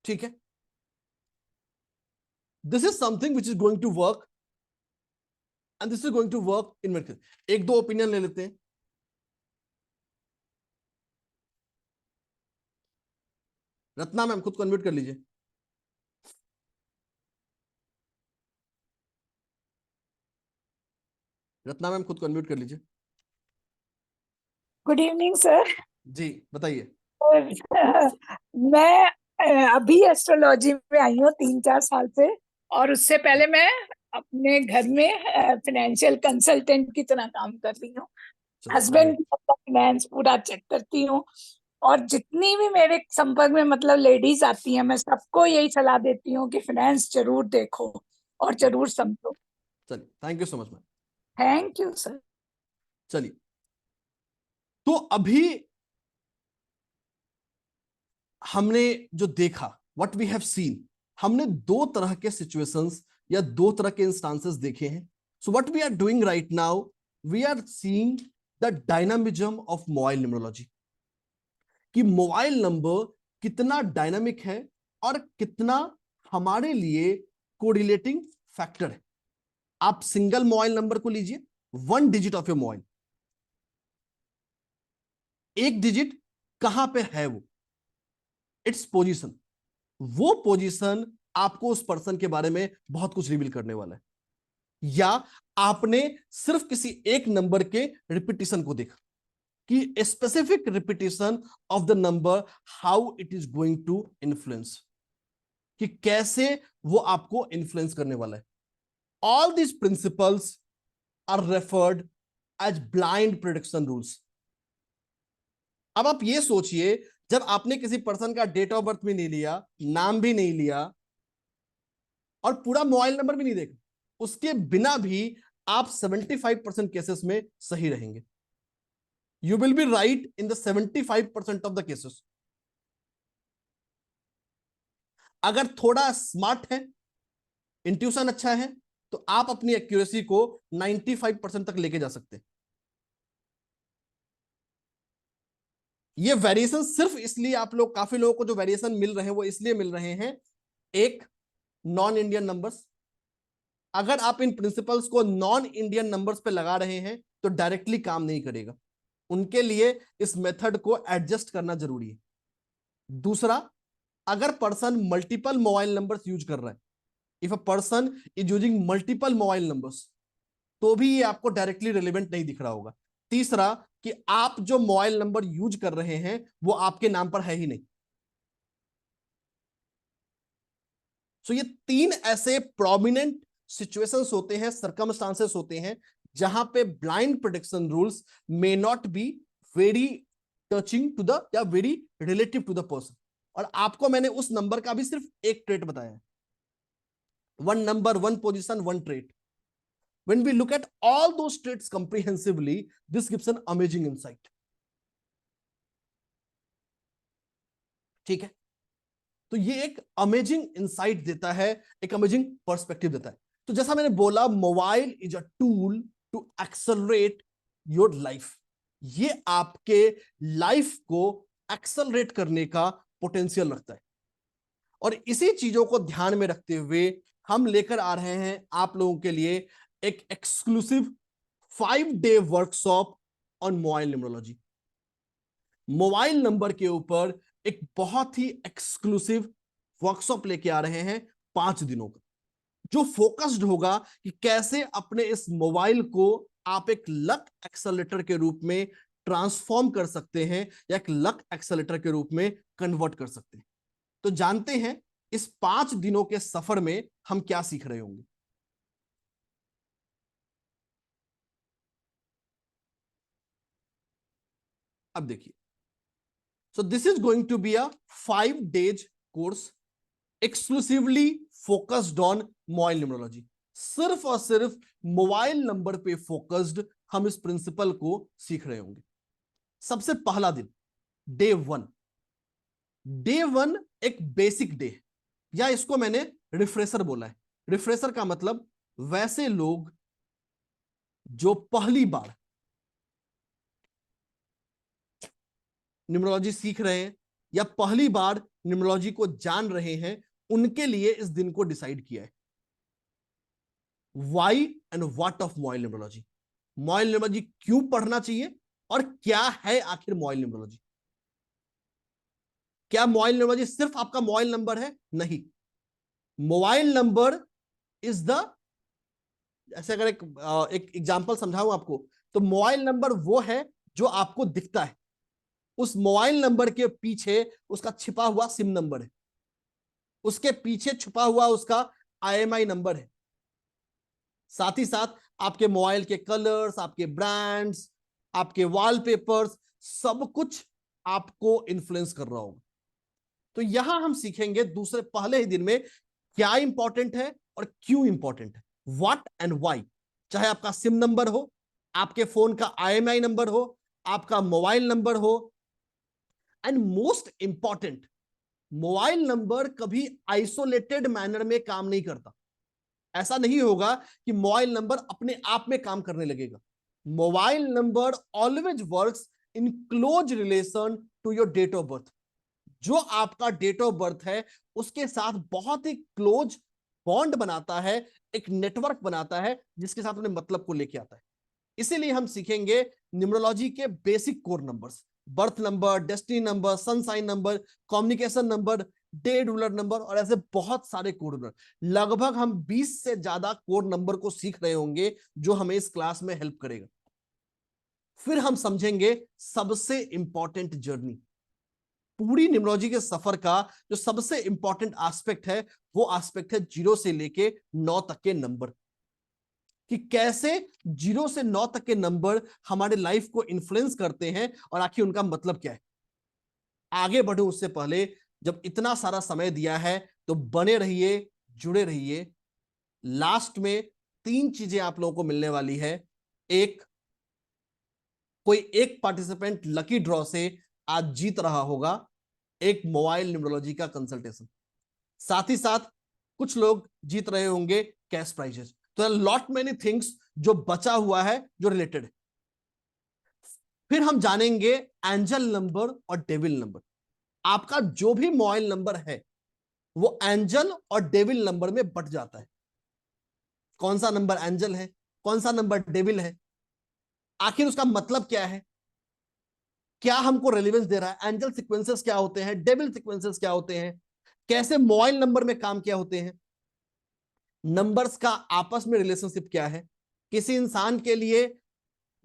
Speaker 2: ठीक है, this is something which is going to work and this is going to work in many. एक दो ओपिनियन ले लेते हैं। Ratna ma'am खुद को unmute कर लीजिए। रत्ना मैम खुद को अनम्यूट कर लीजिए।
Speaker 6: Good evening sir.
Speaker 2: जी बताइए।
Speaker 6: मैं अभी एस्ट्रोलॉजी में आई हूँ 3-4 साल से, और उससे पहले मैं अपने घर में फाइनेंशियल कंसल्टेंट की तरह काम कर रही हूँ। हस्बैंड का फाइनेंस पूरा चेक करती हूँ, और जितनी भी मेरे संपर्क में मतलब लेडीज आती हैं, मैं सबको यही सलाह देती हूँ कि फाइनेंस जरूर देखो और जरूर समझो।
Speaker 2: चलिए thank you so much ma'am.
Speaker 6: Thank you sir.
Speaker 2: चलिए तो अभी हमने जो देखा, व्हाट वी हैव सीन, हमने दो तरह के सिचुएशंस या दो तरह के इंस्टांसेस देखे हैं। So what we are doing right now, we are seeing the dynamism of mobile numerology, कि मोबाइल नंबर कितना डायनामिक है और कितना हमारे लिए कोरिलेटिंग फैक्टर है। आप सिंगल मोबाइल नंबर को लीजिए, 1 डिजिट ऑफ योर मोबाइल, एक डिजिट कहां पे है वो, इट्स पोजीशन। वो पोजीशन आपको उस पर्सन के बारे में बहुत कुछ रिवील करने वाला है। या आपने सिर्फ किसी एक नंबर के रिपीटिशन को देखा कि specific repetition of the number, how it is going to influence, कि कैसे वो आपको इन्फ्लुएंस करने वाला है। All these principles are referred as blind prediction rules. अब आप ये सोचिए, जब आपने किसी पर्सन का डेट ऑफ बर्थ भी नहीं लिया, नाम भी नहीं लिया और पूरा मोबाइल नंबर भी नहीं देखा, उसके बिना भी आप 75% केसेस में सही रहेंगे। You will B right in the 75% of the cases. अगर थोड़ा स्मार्ट है, इंट्यूशन अच्छा है, तो आप अपनी एक्यूरेसी को 95% तक लेके जा सकते हैं। ये वेरिएशन सिर्फ इसलिए आप लोग, काफी लोगों को जो वेरिएशन मिल रहे हैं वो इसलिए मिल रहे हैं, एक, नॉन इंडियन नंबर्स। अगर आप इन प्रिंसिपल्स को नॉन इंडियन नंबर्स पे लगा रहे हैं तो डायरेक्टली काम नहीं करेगा, उनके लिए इस मेथड को एडजस्ट करना जरूरी है। दूसरा, अगर person multiple mobile numbers use कर रहा है, if a person is using multiple mobile numbers, तो भी ये आपको डायरेक्टली रिलेवेंट नहीं दिख रहा होगा। तीसरा, कि आप जो मोबाइल नंबर यूज कर रहे हैं वो आपके नाम पर है ही नहीं। सो ये 3 ऐसे प्रोमिनेंट सिचुएशंस होते हैं, सर्कमस्टांसेस होते हैं, जहां पे blind prediction rules may not be very touching to the या very relative to the person. और आपको मैंने उस नंबर का भी सिर्फ एक ट्रेट बताया है, 1 number 1 position 1 trait. When we look at all those traits comprehensively, this gives an amazing insight. ठीक है, तो ये एक अमेजिंग इंसाइट देता है, एक अमेजिंग पर्सपेक्टिव देता है. तो जैसा मैंने बोला, mobile is a tool to accelerate your life. ये आपके लाइफ को एक्सेलरेट करने का पोटेंशियल रखता है. और इसी चीजों को ध्यान में रखते हुए हम लेकर आ रहे हैं आप लोगों के लिए एक exclusive 5-day workshop on mobile numerology. Mobile number के ऊपर एक बहुत ही एक्सक्लूसिव वर्कशॉप लेके आ रहे हैं 5 दिनों का, जो फोकस्ड होगा कि कैसे अपने इस मोबाइल को आप एक लक एक्सेलरेटर के रूप में ट्रांसफॉर्म कर सकते हैं या एक लक एक्सेलरेटर के रूप में कन्वर्ट कर सकते हैं. तो जानते हैं इस 5 दिनों के सफर में हम क्या सीख रहे होंगे. अब देखिए, so this is going to be a 5 days course exclusively focused on mobile numerology. सिर्फ और सिर्फ मोबाइल नंबर पे फोकस्ड हम इस प्रिंसिपल को सीख रहे होंगे. सबसे पहला दिन डे 1. डे 1 एक बेसिक डे, या इसको मैंने रिफ्रेशर बोला है. रिफ्रेशर का मतलब वैसे लोग जो पहली बार न्यूमरोलॉजी सीख रहे हैं या पहली बार न्यूमरोलॉजी को जान रहे हैं, उनके लिए इस दिन को डिसाइड किया है. Why and what of mobile numerology. Mobile numerology क्यों पढ़ना चाहिए और क्या है आखिर मोबाइल न्यूमरोलॉजी. क्या मोबाइल न्यूमरोलॉजी सिर्फ आपका मोबाइल नंबर है? नहीं. मोबाइल नंबर इज द, ऐसे अगर एक एग्जांपल समझाऊं आपको, तो मोबाइल नंबर वो है जो आपको दिखता है. उस मोबाइल नंबर के पीछे उसका छिपा हुआ सिम नंबर है, उसके पीछे छुपा हुआ उसका IMI नंबर है. साथ ही साथ आपके मोबाइल के कलर्स, आपके ब्रांड्स, आपके वॉलपेपर्स, सब कुछ आपको इन्फ्लुएंस कर रहा होगा. तो यहां हम सीखेंगे पहले ही दिन में क्या इंपॉर्टेंट है और क्यों इंपॉर्टेंट है. What and why. चाहे आपका सिम नंबर हो, आपके फोन का IMI नंबर हो, आपका मोबाइल नंबर हो, and most important, mobile number कभी आइसोलेटेड मैनर में काम नहीं करता. ऐसा नहीं होगा कि मोबाइल नंबर अपने आप में काम करने लगेगा. Mobile number always works in close relation to your date of birth. जो आपका डेट ऑफ बर्थ है उसके साथ बहुत ही क्लोज बॉन्ड बनाता है, एक नेटवर्क बनाता है जिसके साथ अपने मतलब को लेके आता है. इसीलिए हम सीखेंगे न्यूमरोलॉजी के basic core numbers, birth number, destiny number, sun sign number, communication number, day ruler number और ऐसे बहुत सारे कोड नंबर. लगभग हम 20 से ज्यादा कोड नंबर को सीख रहे होंगे जो हमें इस क्लास में हेल्प करेगा. फिर हम समझेंगे सबसे इंपॉर्टेंट जर्नी. पूरी न्यूमरोलॉजी के सफर का जो सबसे इंपॉर्टेंट एस्पेक्ट है वो एस्पेक्ट है 0 से लेके 9 तक के नंबर. कि कैसे 0 से 9 तक के नंबर हमारे लाइफ को इन्फ्लुएंस करते हैं और आखिर उनका मतलब क्या है. आगे बढ़ो उससे पहले, जब इतना सारा समय दिया है तो बने रहिए, जुड़े रहिए. लास्ट में 3 चीजें आप लोगों को मिलने वाली है. कोई एक पार्टिसिपेंट लकी ड्रॉ से आज जीत रहा होगा एक मोबाइल न्यूमरोलॉजी का कंसल्टेशन. साथ ही साथ कुछ लोग जीत रहे होंगे कैश प्राइजेस. तो लॉट मेनी थिंग्स जो बचा हुआ है जो रिलेटेड है. फिर हम जानेंगे एंजल नंबर और डेविल नंबर. आपका जो भी मोबाइल नंबर है वो एंजल और डेविल नंबर में बट जाता है. कौन सा नंबर एंजल है, कौन सा नंबर डेविल है, आखिर उसका मतलब क्या है, क्या हमको रेलेवेंस दे रहा है, एंजल सीक्वेंसेस क्या होते हैं, डेविल सीक्वेंसेस क्या होते हैं, कैसे मोबाइल नंबर में काम क्या होते हैं, नंबर्स का आपस में रिलेशनशिप क्या है, किसी इंसान के लिए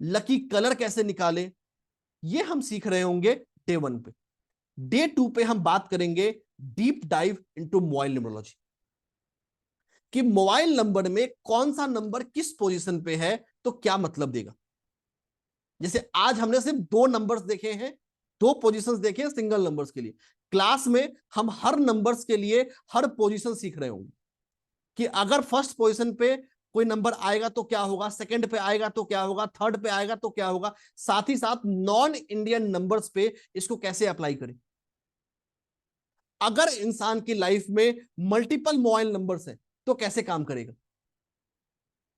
Speaker 2: लकी कलर कैसे निकाले. ये हम सीख रहे होंगे डे 1 पे. डे 2 पे हम बात करेंगे deep dive into mobile numerology. कि मोबाइल नंबर में कौन सा नंबर किस पोजीशन पे है तो क्या मतलब देगा. जैसे आज हमने सिर्फ 2 नंबर्स देखे हैं, 2 पोजीशंस देखे हैं सिंगल नंबर्स के लिए. क्लास में हम हर नंबर्स के लिए हर पोजीशन सीख रहे होंगे कि अगर फर्स्ट पोजीशन पे कोई नंबर आएगा तो क्या होगा, सेकंड पे आएगा तो क्या होगा, थर्ड पे आएगा तो क्या होगा, साथ ही साथ नॉन इंडियन नंबर्स पे इसको कैसे अप्लाई करें। अगर इंसान की लाइफ में मल्टीपल मोबाइल नंबर्स हैं तो कैसे काम करेगा।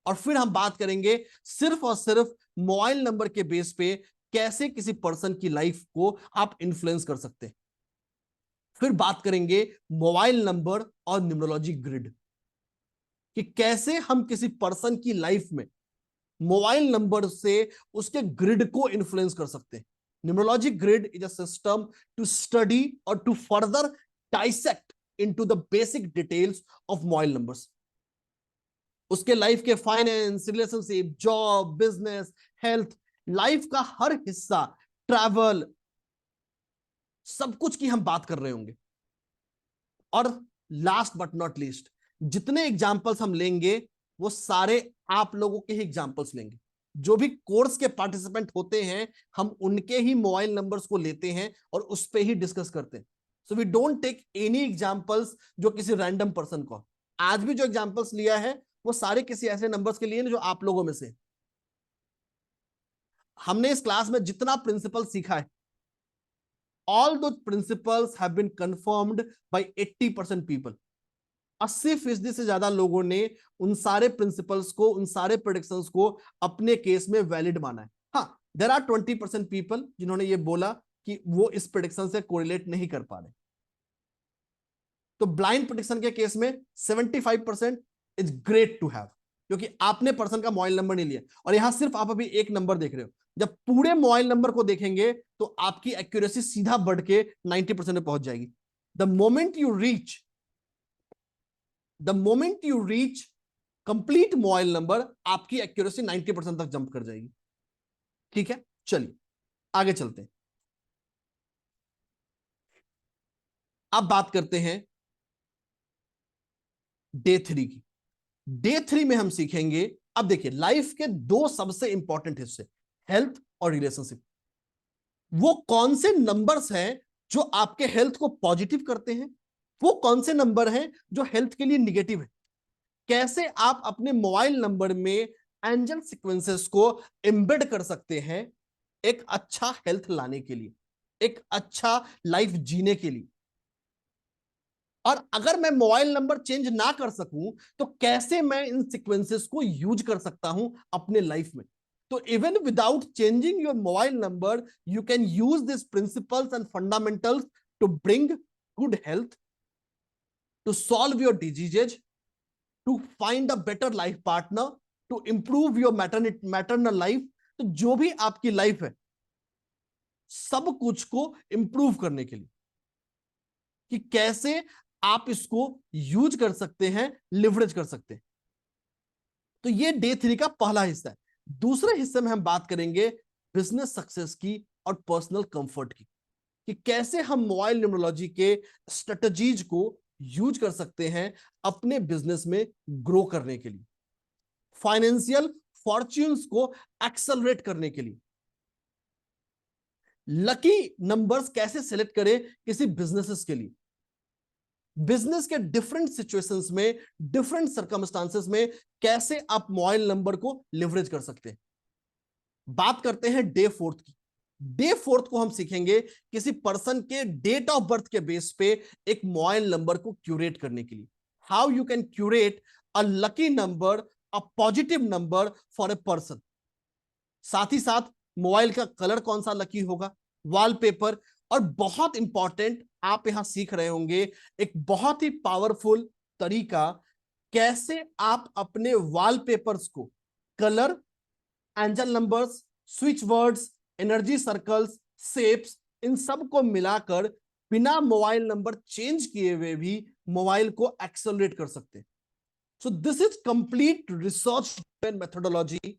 Speaker 2: और फिर हम बात करेंगे सिर्फ और सिर्फ मोबाइल नंबर के बेस पे कैसे किसी पर्सन की लाइफ को आप इन्फ्लुएंस कर सकते हैं। फिर बात करेंगे मोबाइल नंबर और न्यूमरोलॉजी ग्रिड, कि कैसे हम किसी पर्सन की लाइफ में मोबाइल नंबर से उसके ग्रिड को इन्फ्लुएंस कर सकते हैं। Numerology grid is a system to study और to further dissect into the basic details of mobile numbers. उसके लाइफ के finance, relationship, job, business, health, life का हर हिस्सा, ट्रैवल, सब कुछ की हम बात कर रहे होंगे। और लास्ट बट नॉट लीस्ट, जितने एग्जाम्पल्स हम लेंगे वो सारे आप लोगों के ही एग्जाम्पल्स लेंगे। जो भी कोर्स के पार्टिसिपेंट होते हैं हम उनके ही मोबाइल नंबर्स को लेते हैं और उस पर ही डिस्कस करते हैं। So we don't take any examples जो किसी रैंडम पर्सन को। आज भी जो एग्जाम्पल्स लिया है वो सारे किसी ऐसे नंबर्स के लिए जो आप लोगों में से। हमने इस क्लास में जितना प्रिंसिपल सीखा है, all those principles have been confirmed by 80% people। 80% से ज्यादा लोगों ने उन सारे प्रिंसिपल्स को, उन सारे प्रेडिक्शंस को अपने केस में वैलिड माना है। हाँ, देयर आर 20% पीपल जिन्होंने ये बोला कि वो इस प्रेडिक्शन से कोरिलेट नहीं कर पा रहे। तो ब्लाइंड प्रेडिक्शन के केस में 75% इज ग्रेट टू हैव, क्योंकि आपने पर्सन का मोबाइल नंबर नहीं लिया और यहां सिर्फ आप अभी एक नंबर देख रहे हो। जब पूरे मोबाइल नंबर को देखेंगे तो आपकी एक्यूरेसी सीधा बढ़ के 90% में पहुंच जाएगी। The moment you reach complete mobile number, आपकी एक्यूरेसी 90% तक जंप कर जाएगी। ठीक है, चलिए आगे चलते हैं। अब बात करते हैं डे 3 की। डे 3 में हम सीखेंगे, अब देखिए लाइफ के दो सबसे इंपॉर्टेंट हिस्से, हेल्थ और रिलेशनशिप। वो कौन से नंबर्स हैं जो आपके हेल्थ को पॉजिटिव करते हैं, वो कौन से नंबर हैं जो हेल्थ के लिए निगेटिव है। कैसे आप अपने मोबाइल नंबर में एंजल सीक्वेंसेस को एम्बेड कर सकते हैं एक अच्छा हेल्थ लाने के लिए, एक अच्छा लाइफ जीने के लिए। और अगर मैं मोबाइल नंबर चेंज ना कर सकूं तो कैसे मैं इन सीक्वेंसेस को यूज कर सकता हूं अपने लाइफ में। तो even without changing your mobile number you can use this principles and fundamentals to bring good health, to solve your diseases, to find a better life partner, to improve your maternal life. तो जो भी आपकी life है सब कुछ को improve करने के लिए कि कैसे आप इसको यूज कर सकते हैं, लिवरेज कर सकते हैं। तो ये डे 3 का पहला हिस्सा है। दूसरे हिस्से में हम बात करेंगे बिजनेस सक्सेस की और पर्सनल कंफर्ट की, कि कैसे हम मोबाइल न्यूमरोलॉजी के स्ट्रेटजीज को यूज कर सकते हैं अपने बिजनेस में ग्रो करने के लिए, फाइनेंशियल फॉर्च्यून्स को एक्सेलरेट करने के लिए, लकी नंबर्स कैसे सेलेक्ट करें किसी बिजनेसेस के लिए, बिजनेस के डिफरेंट सिचुएशंस में, डिफरेंट सर्कमस्टांसेस में कैसे आप मोबाइल नंबर को लिवरेज कर सकते हैं। बात करते हैं डे 4 की। डे 4 को हम सीखेंगे किसी पर्सन के डेट ऑफ बर्थ के बेस पे एक मोबाइल नंबर को क्यूरेट करने के लिए, how you can curate a lucky number, a positive number for a person. साथ ही साथ मोबाइल का कलर कौन सा लकी होगा, वॉलपेपर, और बहुत इंपॉर्टेंट आप यहां सीख रहे होंगे एक बहुत ही पावरफुल तरीका, कैसे आप अपने वॉलपेपर्स को colour, angel numbers, switch words, energy circles, shapes, इन सब को मिलाकर बिना मोबाइल नंबर चेंज किए हुए भी मोबाइल को एक्सेलरेट कर सकते हैं। So this is complete research methodology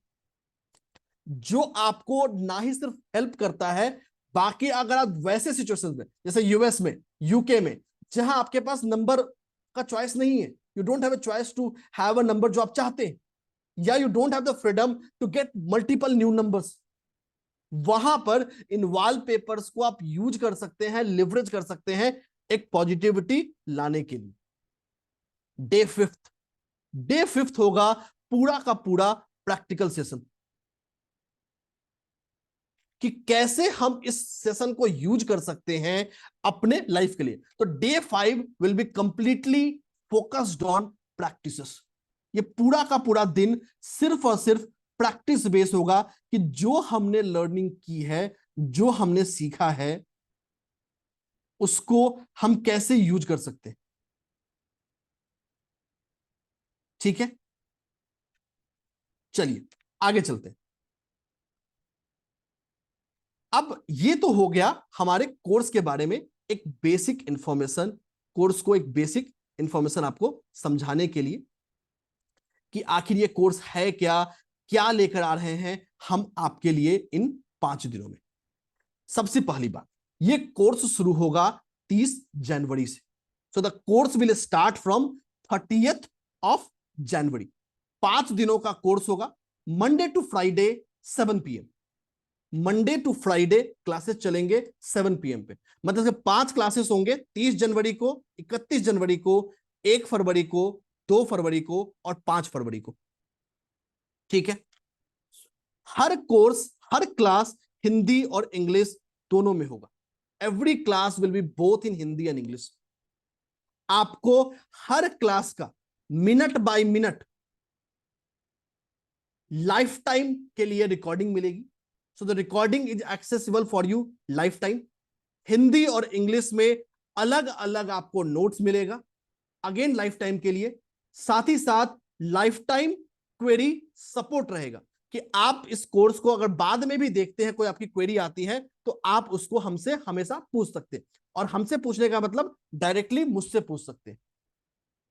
Speaker 2: जो आपको ना ही सिर्फ हेल्प करता है, बाकी अगर आप वैसे सिचुएशंस में जैसे यूएस में, यूके में, जहां आपके पास नंबर का चॉइस नहीं है, you don't have a choice to have a number जो आप चाहते हैं, या you don't have the freedom to get multiple new numbers, वहां पर इन वॉलपेपर्स को आप यूज कर सकते हैं, लिवरेज कर सकते हैं एक पॉजिटिविटी लाने के लिए। डे 5 होगा पूरा का पूरा प्रैक्टिकल सेशन, कि कैसे हम इस सेशन को यूज कर सकते हैं अपने लाइफ के लिए। तो day 5 will be completely focused on practices. ये पूरा का पूरा दिन सिर्फ और सिर्फ प्रैक्टिस बेस होगा कि जो हमने लर्निंग की है, जो हमने सीखा है, उसको हम कैसे यूज कर सकते हैं। ठीक है, चलिए आगे चलते हैं। अब ये तो हो गया हमारे कोर्स के बारे में एक बेसिक इंफॉर्मेशन, कोर्स को एक बेसिक इंफॉर्मेशन आपको समझाने के लिए कि आखिर ये कोर्स है क्या, क्या लेकर आ रहे हैं हम आपके लिए इन 5 दिनों में। सबसे पहली बात, ये कोर्स शुरू होगा 30 जनवरी से। So the course will start from 30th of January. 5 दिनों का कोर्स होगा, Monday to Friday 7 PM। Monday to Friday classes चलेंगे 7 PM पे। मतलब 5 क्लासेस होंगे, 30 जनवरी को, 31 जनवरी को, 1 फरवरी को, 2 फरवरी को और 5 फरवरी को। ठीक है, हर कोर्स, हर क्लास हिंदी और इंग्लिश दोनों में होगा। Every class will be both in Hindi and English. आपको हर क्लास का minute by minute life time के लिए रिकॉर्डिंग मिलेगी। So the recording is accessible for you life time. Hindi और इंग्लिश में अलग अलग आपको नोट्स मिलेगा, अगेन लाइफ टाइम के लिए। साथ ही साथ लाइफ टाइम क्वेरी सपोर्ट रहेगा कि आप इस कोर्स को अगर बाद में भी देखते हैं, कोई आपकी क्वेरी आती है तो आप उसको हमसे हमेशा पूछ सकते हैं। और हमसे पूछने का मतलब डायरेक्टली मुझसे पूछ सकते हैं।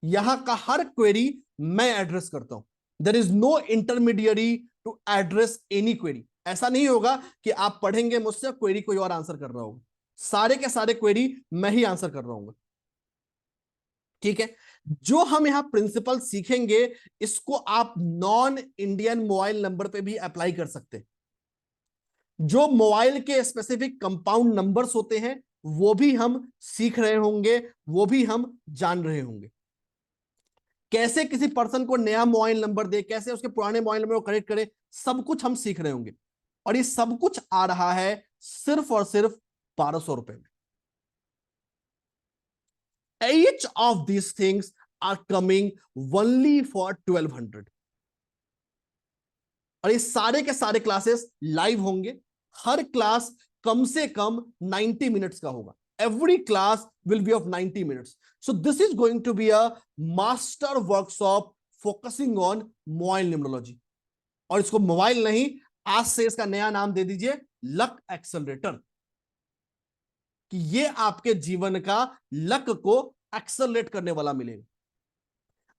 Speaker 2: यहां का हर क्वेरी मैं एड्रेस करता हूं। There is no intermediary to address any query. ऐसा नहीं होगा कि आप पढ़ेंगे मुझसे, क्वेरी कोई और आंसर कर रहा होगा। सारे के सारे क्वेरी मैं ही आंसर कर रहा हूं। ठीक है, जो हम यहां प्रिंसिपल सीखेंगे, इसको आप नॉन इंडियन मोबाइल नंबर पे भी अप्लाई कर सकते हैं। जो मोबाइल के स्पेसिफिक कंपाउंड नंबर्स होते हैं वो भी हम सीख रहे होंगे, वो भी हम जान रहे होंगे। कैसे किसी पर्सन को नया मोबाइल नंबर दे, कैसे उसके पुराने मोबाइल नंबर को कनेक्ट करे, सब कुछ हम सीख रहे होंगे। और ये सब कुछ आ रहा है सिर्फ और सिर्फ 1200 रुपए में। Each of these things are coming only for 1200। और ये सारे के सारे क्लासेस लाइव होंगे। हर क्लास कम से कम 90 मिनट्स का होगा। Every class will be of 90 minutes. So this is going to be a master workshop focusing on mobile numerology। और इसको मोबाइल नहीं, आज से इसका नया नाम दे दीजिए लक एक्सेलरेटर, कि ये आपके जीवन का लक को एक्सेलरेट करने वाला मिलेगा।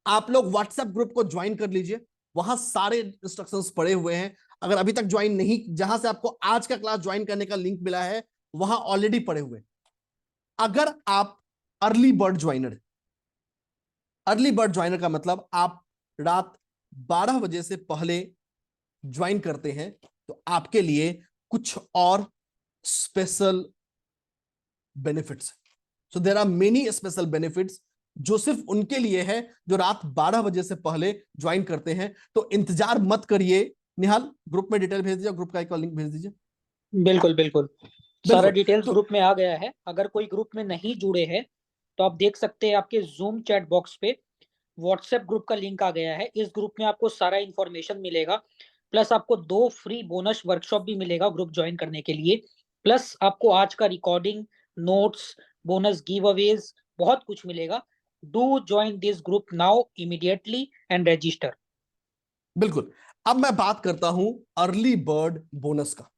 Speaker 2: आप लोग व्हाट्सएप ग्रुप को ज्वाइन कर लीजिए, वहां सारे इंस्ट्रक्शंस पड़े हुए हैं। अगर अभी तक ज्वाइन नहीं, जहां से आपको आज का क्लास ज्वाइन करने का लिंक मिला है, वहां ऑलरेडी पड़े हुए। अगर आप early bird joiner, early bird joiner का मतलब आप रात 12 बजे से पहले ज्वाइन करते हैं, तो आपके लिए कुछ और special benefits. So there are many special benefits जो सिर्फ उनके लिए है जो रात 12 बजे से पहले ज्वाइन करते हैं। तो इंतजार मत करिए। निहाल, ग्रुप में डिटेल भेज दीजिए, ग्रुप का एक लिंक भेज दीजिए।
Speaker 1: बिल्कुल बिल्कुल, सारा
Speaker 2: बिल्कुल।
Speaker 1: डिटेल्स
Speaker 2: तो
Speaker 1: ग्रुप में आ गया है। अगर कोई ग्रुप में नहीं जुड़े हैं तो आप देख सकते हैं, आपके जूम चैट बॉक्स पे व्हाट्सएप ग्रुप का लिंक आ गया है। इस ग्रुप में आपको सारा इंफॉर्मेशन मिलेगा, प्लस आपको 2 फ्री बोनस वर्कशॉप भी मिलेगा ग्रुप ज्वाइन करने के लिए। प्लस आपको आज का recording, notes, bonus give Awez, बहुत कुछ मिलेगा। Do join this group now immediately and register.
Speaker 2: बिल्कुल, अब मैं बात करता हूं अर्ली बर्ड बोनस का।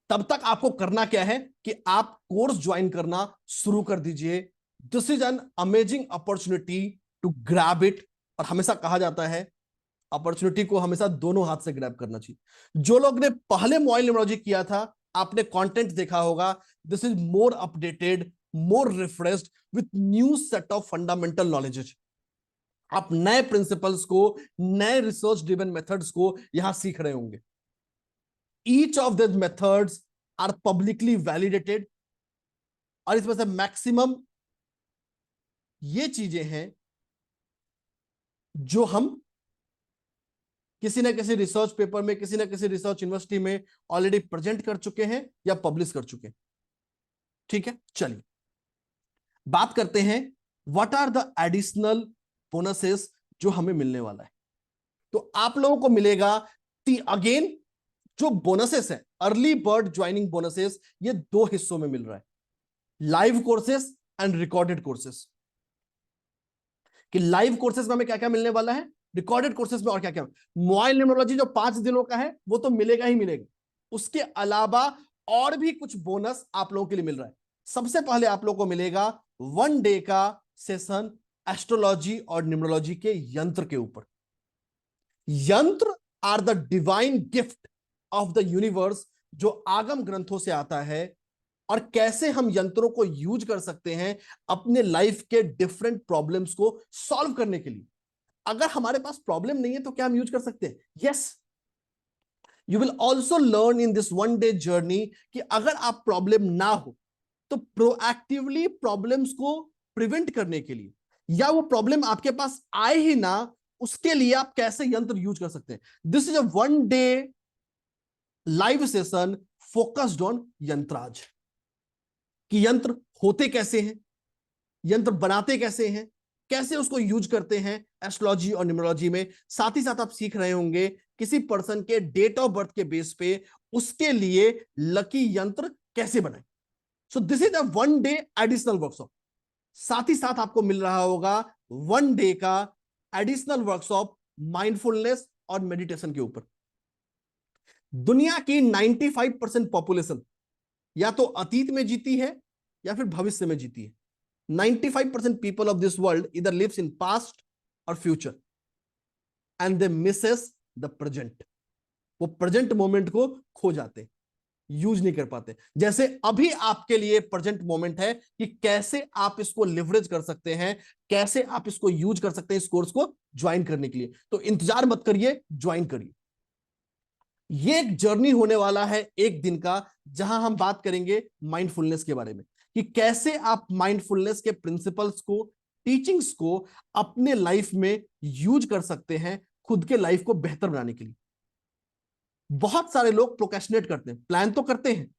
Speaker 2: तब तक आपको करना क्या है कि आप कोर्स ज्वाइन करना शुरू कर दीजिए। This is an amazing opportunity to grab it. और हमेशा कहा जाता है अपॉर्चुनिटी को हमेशा दोनों हाथ से ग्रैब करना चाहिए। जो लोग ने पहले मोबाइल न्यूमरोलॉजी किया था, आपने कंटेंट देखा होगा, this is more updated, more refreshed with new set of fundamental knowledges. आप नए प्रिंसिपल्स को, नए रिसर्च ड्रिवन मेथड्स को यहां सीख रहे होंगे। Each of this methods are publicly validated. और इसमें से मैक्सिमम ये चीजें हैं जो हम किसी ना किसी रिसर्च पेपर में, किसी ना किसी रिसर्च यूनिवर्सिटी में ऑलरेडी प्रेजेंट कर चुके हैं या पब्लिश कर चुके हैं। ठीक है, चलिए बात करते हैं what are the additional bonuses जो हमें मिलने वाला है। तो आप लोगों को मिलेगा अगेन जो बोनसेस है, अर्ली बर्ड ज्वाइनिंग बोनसेस, ये 2 हिस्सों में मिल रहा है, live courses and recorded courses. कि लाइव कोर्सेस में हमें क्या क्या मिलने वाला है, रिकॉर्डेड कोर्सेस में और क्या क्या। मोबाइल न्यूमरोलॉजी जो 5 दिनों का है वो तो मिलेगा ही मिलेगा, उसके अलावा और भी कुछ बोनस आप लोगों के लिए मिल रहा है। सबसे पहले आप लोगों को मिलेगा 1 डे का सेशन एस्ट्रोलॉजी और न्यूमरोलॉजी के यंत्र के ऊपर। Yantra are the divine gift of the universe, जो आगम ग्रंथों से आता है, और कैसे हम यंत्रों को यूज कर सकते हैं अपने लाइफ के डिफरेंट प्रॉब्लम्स को सॉल्व करने के लिए। अगर हमारे पास प्रॉब्लम नहीं है तो क्या हम यूज कर सकते हैं? Yes, you will also learn in this 1 day journey कि अगर आप प्रॉब्लम ना हो तो प्रोएक्टिवली प्रॉब्लम्स को प्रिवेंट करने के लिए, या वो प्रॉब्लम आपके पास आए ही ना, उसके लिए आप कैसे यंत्र यूज कर सकते हैं। This is a 1 day live session focused on yantras, कि यंत्र होते कैसे हैं, यंत्र बनाते कैसे हैं, कैसे उसको यूज करते हैं एस्ट्रोलॉजी और न्यूमरोलॉजी में। साथ ही साथ आप सीख रहे होंगे किसी पर्सन के डेट ऑफ बर्थ के बेस पे उसके लिए लकी यंत्र कैसे बनाए। सो this is a 1 day additional workshop. साथ ही साथ आपको मिल रहा होगा 1 डे का एडिशनल वर्कशॉप माइंडफुलनेस और मेडिटेशन के ऊपर। दुनिया की 95% पॉपुलेशन या तो अतीत में जीती है या फिर भविष्य में जीती है। 95% पीपल ऑफ दिस वर्ल्ड इधर लिव्स इन पास्ट और future and they Mrs the present. वो प्रेजेंट मोमेंट को खो जाते, यूज नहीं कर पाते। जैसे अभी आपके लिए प्रेजेंट मोमेंट है कि कैसे आप इसको लिवरेज कर सकते हैं, कैसे आप इसको यूज कर सकते हैं इस कोर्स को ज्वाइन करने के लिए। तो इंतजार मत करिए, ज्वाइन करिए। ये एक जर्नी होने वाला है 1 दिन का, जहां हम बात करेंगे माइंडफुलनेस के बारे में, कि कैसे आप माइंडफुलनेस के प्रिंसिपल्स को, टीचिंग्स को अपने लाइफ में यूज कर सकते हैं खुद के लाइफ को बेहतर बनाने के लिए। बहुत सारे लोग प्रोक्रेस्टिनेट करते हैं, प्लान तो करते हैं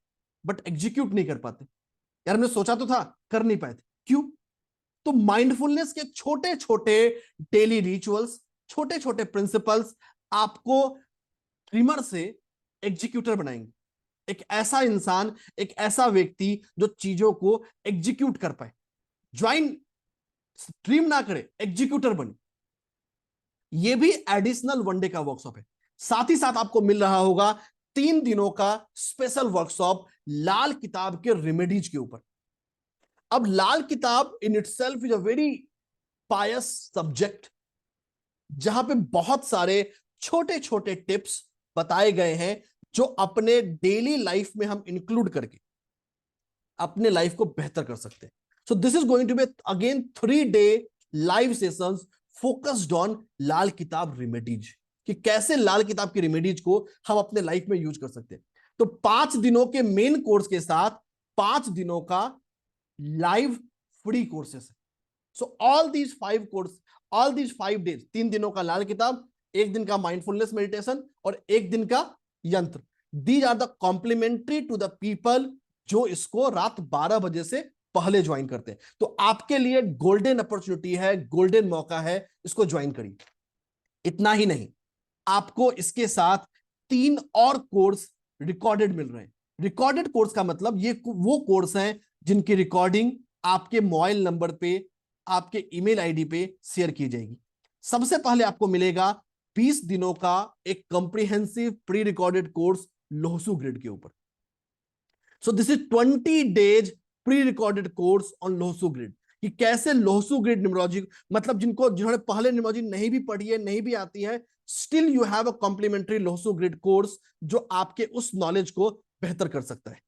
Speaker 2: बट एग्जीक्यूट नहीं कर पाते। यार हमने सोचा तो था, कर नहीं पाए थे, क्यों? तो माइंडफुलनेस के छोटे छोटे डेली रिचुअल्स, छोटे छोटे प्रिंसिपल्स आपको ट्रिमर से एग्जीक्यूटर बनाएंगे। एक ऐसा इंसान, एक ऐसा व्यक्ति जो चीजों को एग्जीक्यूट कर पाए। ज्वाइन, स्ट्रीम ना करे, एग्जीक्यूटर बने। ये भी एडिशनल 1 डे का वर्कशॉप है। साथ ही साथ आपको मिल रहा होगा 3 दिनों का स्पेशल वर्कशॉप लाल किताब के रेमेडीज के ऊपर। अब लाल किताब in itself is a very Payas subject, जहां पे बहुत सारे छोटे छोटे टिप्स बताए गए हैं जो अपने डेली लाइफ में हम इंक्लूड करके अपने लाइफ को बेहतर कर सकते हैं। So this is going to be again 3 day live sessions focused on Lal Kitab remedies, कि कैसे लाल किताब की रेमेडीज को हम अपने लाइफ में यूज कर सकते हैं। तो 5 दिनों के मेन कोर्स के साथ 5 दिनों का लाइव फ्री कोर्सेस है। सो ऑल दीज 5 डेज, 3 दिनों का लाल किताब, 1 दिन का माइंडफुलनेस मेडिटेशन और 1 दिन का यंत्र। These are the complimentary to the people जो इसको रात 12 बजे से पहले ज्वाइन करते हैं। तो आपके लिए गोल्डन अपॉर्चुनिटी है, गोल्डन मौका है, इसको ज्वाइन करिए। इतना ही नहीं, आपको इसके साथ 3 और कोर्स रिकॉर्डेड मिल रहे हैं। रिकॉर्डेड कोर्स का मतलब ये वो कोर्स हैं जिनकी रिकॉर्डिंग आपके मोबाइल नंबर पे, आपके ईमेल आईडी पे शेयर की जाएगी। सबसे पहले आपको मिलेगा 20 दिनों का एक comprehensive pre recorded course Lo Shu grid के ऊपर। So this is 20 days pre recorded course on Lo Shu grid, कि कैसे लोहसू ग्रिड न्यूमरोलॉजी, मतलब जिन्होंने पहले न्यूमरोलॉजी नहीं भी पढ़ी है, नहीं भी आती है, still you have a complimentary Lo Shu grid course जो आपके उस नॉलेज को बेहतर कर सकता है।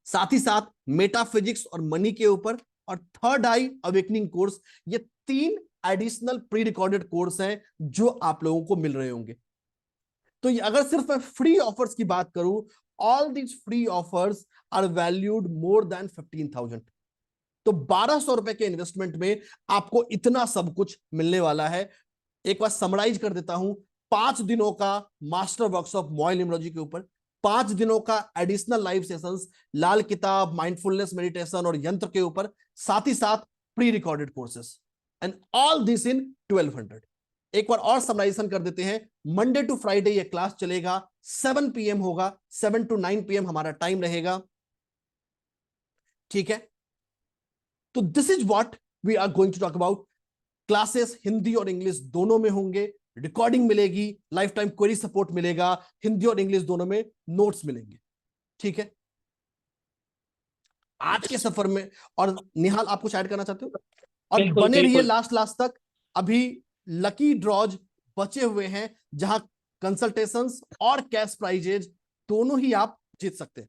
Speaker 2: साथ ही साथ मेटाफिजिक्स और मनी के ऊपर और थर्ड आई अवेकनिंग कोर्स, ये 3 एडिशनल प्री रिकॉर्डेड कोर्स हैं जो आप लोगों को मिल रहे होंगे। तो अगर सिर्फ मैं फ्री ऑफर्स की बात करूं, all these free offers are valued more than 15,000। तो 1200 रुपए के इन्वेस्टमेंट में आपको इतना सब कुछ मिलने वाला है। एक बार समराइज कर देता हूं, 5 दिनों का मास्टर वर्कशॉप मॉयल न्यूमरोलॉजी के ऊपर, 5 दिनों का एडिशनल लाइव सेशंस लाल किताब, माइंडफुलनेस मेडिटेशन और यंत्र के ऊपर, साथ ही साथ pre recorded courses, and all this in 1200। एक बार और समराइजेशन कर देते हैं। मंडे टू फ्राइडे ये क्लास चलेगा, 7 PM होगा, 7 to 9 PM हमारा टाइम रहेगा, ठीक है। तो this is what we are going to talk about. Classes Hindi और इंग्लिश दोनों में होंगे, रिकॉर्डिंग मिलेगी, लाइफ टाइम क्वेरी सपोर्ट मिलेगा, हिंदी और इंग्लिश दोनों में नोट्स मिलेंगे, ठीक है। आज के सफर में, और निहाल आप कुछ ऐड करना चाहते हो? और
Speaker 1: बिल्कुल,
Speaker 2: बने रहिए
Speaker 1: बिल्कुल।
Speaker 2: लास्ट तक। अभी लकी ड्रॉज बचे हुए हैं जहां कंसल्टेशंस और कैश प्राइजेज दोनों ही आप जीत सकते हैं।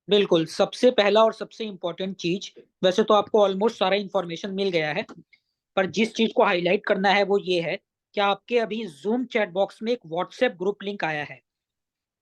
Speaker 1: बिल्कुल, सबसे पहला और सबसे इम्पोर्टेंट चीज, वैसे तो आपको ऑलमोस्ट सारा इंफॉर्मेशन मिल गया है, पर जिस चीज को हाईलाइट करना है वो ये है कि आपके अभी जूम चैट बॉक्स में एक व्हाट्सएप ग्रुप लिंक आया है।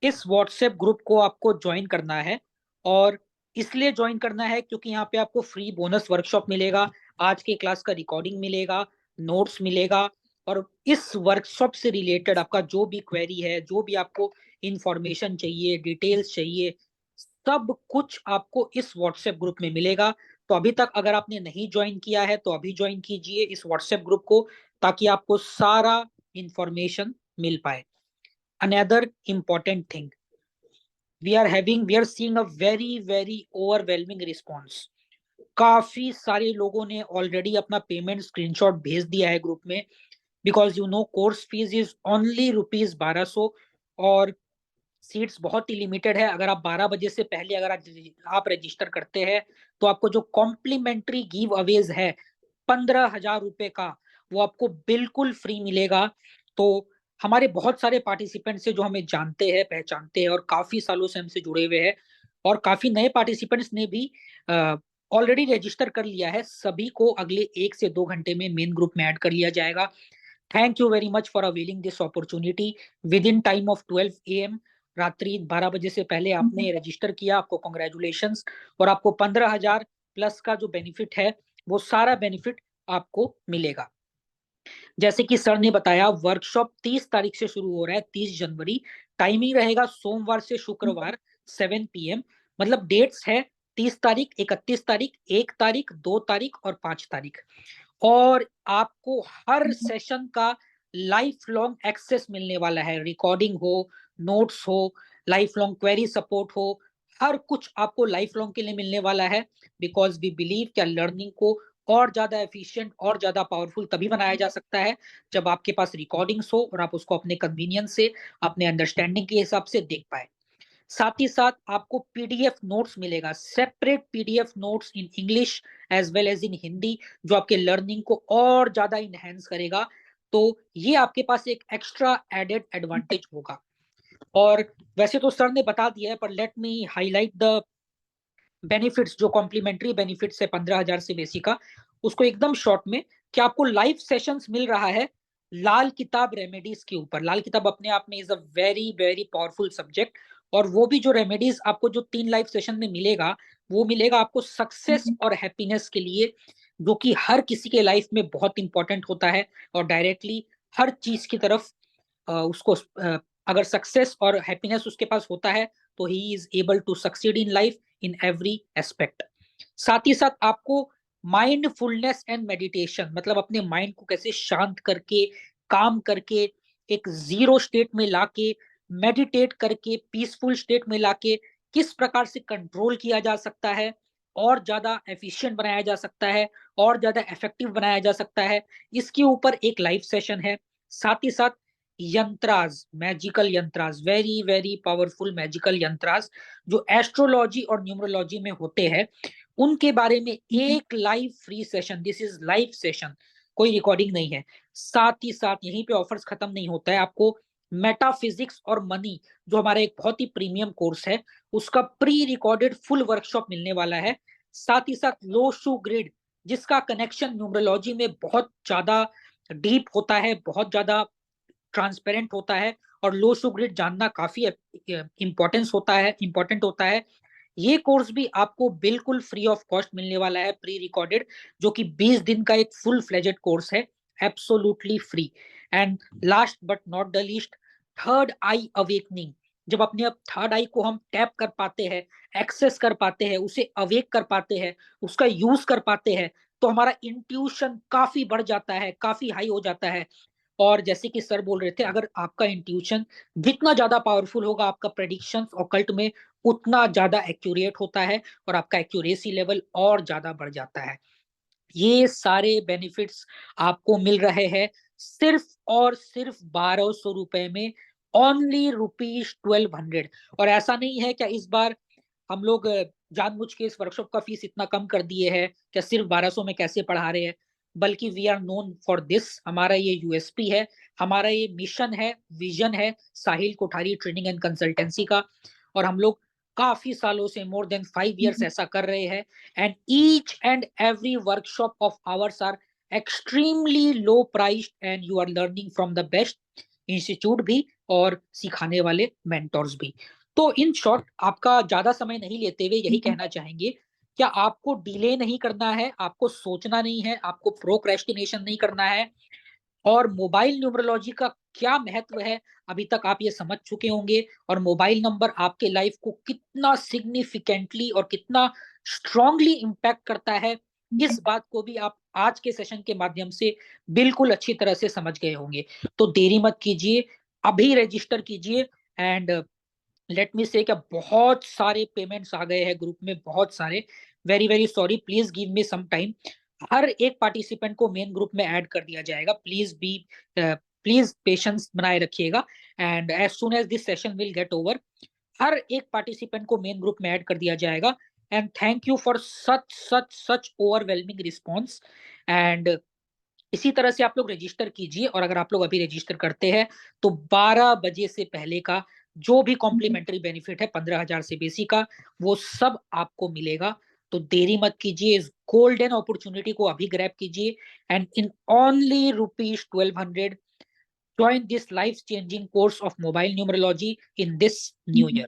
Speaker 1: इस व्हाट्सएप ग्रुप को आपको ज्वाइन करना है, और इसलिए ज्वाइन करना है क्योंकि यहाँ पे आपको फ्री बोनस वर्कशॉप मिलेगा, आज की क्लास का रिकॉर्डिंग मिलेगा, नोट्स मिलेगा, और इस वर्कशॉप से रिलेटेड आपका जो भी क्वेरी है, जो भी आपको इंफॉर्मेशन चाहिए, डिटेल्स चाहिए, सब कुछ आपको इस व्हाट्सएप ग्रुप में मिलेगा। तो अभी तक अगर आपने नहीं ज्वाइन किया है तो अभी ज्वाइन कीजिए इस व्हाट्सएप ग्रुप को, ताकि आपको सारा इंफॉर्मेशन मिल पाए। Another important thing, we are seeing a very overwhelming response. काफी सारे लोगों ने ऑलरेडी अपना पेमेंट स्क्रीनशॉट भेज दिया है ग्रुप में, because you know course fees is only ₹1200, और सीट्स बहुत ही लिमिटेड है। अगर आप 12 बजे से पहले अगर आप रजिस्टर करते हैं तो आपको जो कॉम्प्लीमेंट्री गिव अवेज है 15,000 रुपए का, वो आपको बिल्कुल फ्री मिलेगा। तो हमारे बहुत सारे पार्टिसिपेंट्स हैं जो हमें जानते हैं, पहचानते हैं, और काफी सालों से हमसे जुड़े हुए हैं, और काफी नए पार्टिसिपेंट्स ने भी ऑलरेडी रजिस्टर कर लिया है। सभी को अगले 1 से 2 घंटे में मेन ग्रुप में ऐड कर लिया जाएगा। Thank you very much for availing this opportunity with in time of 12 AM। रात्रि 12 बजे से पहले आपने रजिस्टर किया, आपको कॉन्ग्रेचुलेशंस। और आपको 15,000 प्लस का जो बेनिफिट है वो सारा बेनिफिट आपको मिलेगा। जैसे कि सर ने बताया, वर्कशॉप 30 तारीख से शुरू हो रहा है, 30 जनवरी। टाइमिंग रहेगा सोमवार से शुक्रवार 7 PM। मतलब डेट्स है 30 तारीख, 31 तारीख, 1 तारीख, 2 तारीख और 5 तारीख। और आपको हर सेशन का लाइफ लॉन्ग एक्सेस मिलने वाला है, रिकॉर्डिंग हो, नोट्स हो, लाइफ लॉन्ग क्वेरी सपोर्ट हो, हर कुछ आपको लाइफ लॉन्ग के लिए मिलने वाला है। बिकॉज वी बिलीव कि लर्निंग को और ज्यादा एफिशिएंट और ज्यादा पावरफुल तभी बनाया जा सकता है जब आपके पास रिकॉर्डिंग्स हो और आप उसको अपने कन्वीनियंस से, अपने अंडरस्टैंडिंग के हिसाब से देख पाए। साथ ही साथ आपको पीडीएफ नोट्स मिलेगा, separate PDF notes in English as well as in Hindi, जो आपके लर्निंग को और ज्यादा इनहेंस करेगा। तो ये आपके पास एक एक्स्ट्रा एडेड एडवांटेज होगा। और वैसे तो सर ने बता दिया है, पर let me highlight the benefits, जो कॉम्प्लीमेंट्री बेनिफिट्स है 15,000 से बेसी का, उसको एकदम शॉर्ट में, कि आपको लाइव सेशंस मिल रहा है लाल किताब रेमेडीज के ऊपर। लाल किताब अपने आप में is a very powerful subject, और वो भी जो रेमेडीज आपको जो 3 लाइव सेशन में मिलेगा, वो मिलेगा आपको सक्सेस और हैप्पीनेस के लिए, जो कि हर किसी के लाइफ में बहुत इंपॉर्टेंट होता है, और डायरेक्टली हर चीज की तरफ उसको अगर सक्सेस और हैप्पीनेस उसके पास होता है तो he is able to succeed in life in every aspect. साथ ही साथ आपको माइंडफुलनेस एंड मेडिटेशन, मतलब अपने माइंड को कैसे शांत करके, काम करके, एक जीरो स्टेट में लाके, मेडिटेट करके पीसफुल स्टेट में लाके किस प्रकार से कंट्रोल किया जा सकता है, और ज्यादा एफिशिएंट बनाया जा सकता है, और ज्यादा इफेक्टिव बनाया जा सकता है, इसके ऊपर एक लाइव सेशन है। साथ ही साथ यंत्रास, मैजिकल यंत्रास, वेरी पावरफुल मैजिकल यंत्रास जो एस्ट्रोलॉजी और न्यूमरोलॉजी में होते हैं, उनके बारे में एक live free session, this is live session, कोई रिकॉर्डिंग नहीं है। साथ ही साथ यहीं पे ऑफर्स खत्म नहीं होता है, आपको मेटाफिजिक्स और मनी, जो हमारा एक बहुत ही प्रीमियम कोर्स है, उसका प्री रिकॉर्डेड फुल वर्कशॉप मिलने वाला है। साथ ही साथ लो शू ग्रिड, जिसका कनेक्शन न्यूमरोलॉजी में बहुत ज्यादा डीप होता है, बहुत ज्यादा ट्रांसपेरेंट होता है, और लो शू ग्रिड जानना काफी इंपॉर्टेंट होता है। ये कोर्स भी आपको बिल्कुल फ्री ऑफ कॉस्ट मिलने वाला है, प्री रिकॉर्डेड, जो कि 20 दिन का एक फुल फ्लेजेड कोर्स है। Absolutely free. And last but not the least, third I awakening. जब अपने अब थर्ड आई को हम टैप कर पाते हैं, एक्सेस कर पाते हैं, उसे अवेक कर पाते हैं, उसका यूज कर पाते हैं, तो हमारा इंट्यूशन काफी बढ़ जाता है, काफी हाई हो जाता है। और जैसे कि सर बोल रहे थे, अगर आपका इंट्यूशन जितना ज्यादा पावरफुल होगा, आपका प्रेडिक्शंस ऑकल्ट में उतना ज्यादा एक्यूरेट होता है और आपका एक्यूरेसी लेवल और ज्यादा बढ़ जाता है। ये सारे बेनिफिट्स आपको मिल रहे हैं सिर्फ और सिर्फ 1200 रुपए में, ओनली ₹1200। और ऐसा नहीं है क्या इस बार हम लोग जानबूझ के इस वर्कशॉप का फीस इतना कम कर दिए है, क्या सिर्फ 1200 में कैसे पढ़ा रहे हैं, बल्कि we are known for this. हमारा ये यूएसपी है, हमारा ये मिशन है, विजन है Sahil Kothari training and consultancy का। और हम लोग काफी सालों से, मोर देन 5 years ऐसा कर रहे हैं। And each and every workshop of ours are extremely low priced and you are learning from the best institute भी और सिखाने वाले मेंटोर्स भी। तो इन शॉर्ट, आपका ज्यादा समय नहीं लेते हुए यही कहना चाहेंगे, क्या आपको डिले नहीं करना है, आपको सोचना नहीं है, आपको प्रोक्रेस्टिनेशन नहीं करना है, और मोबाइल न्यूमरोलॉजी का क्या महत्व है अभी तक आप ये समझ चुके होंगे, और मोबाइल नंबर आपके लाइफ को कितना सिग्निफिकेंटली और कितना स्ट्रांगली इंपैक्ट करता है, इस बात को भी आप आज के सेशन के माध्यम से बिल्कुल अच्छी तरह से समझ गए होंगे। तो देरी मत कीजिए, अभी रजिस्टर कीजिए। एंड लेट मी से, क्या बहुत सारे पेमेंट्स आ गए हैं ग्रुप में, बहुत सारे। Very very sorry, please give me some time. हर एक पार्टिसिपेंट को मेन ग्रुप में ऐड कर दिया जाएगा। प्लीज पेशेंस बनाए रखिएगा। And as soon as this session will get over, हर एक पार्टिसिपेंट को मेन ग्रुप में ऐड कर दिया जाएगा। And thank you for such such such overwhelming response. And इसी तरह से आप लोग रजिस्टर कीजिए, और अगर आप लोग अभी रजिस्टर करते हैं तो 12 बजे से पहले का जो भी कॉम्प्लीमेंट्री बेनिफिट है 15,000 से बेसी का, वो सब आपको मिलेगा। तो देरी मत कीजिए, इस गोल्डन अपॉर्चुनिटी को अभी ग्रैब कीजिए। And in only ₹1200 join this life changing course of mobile numerology in this new year.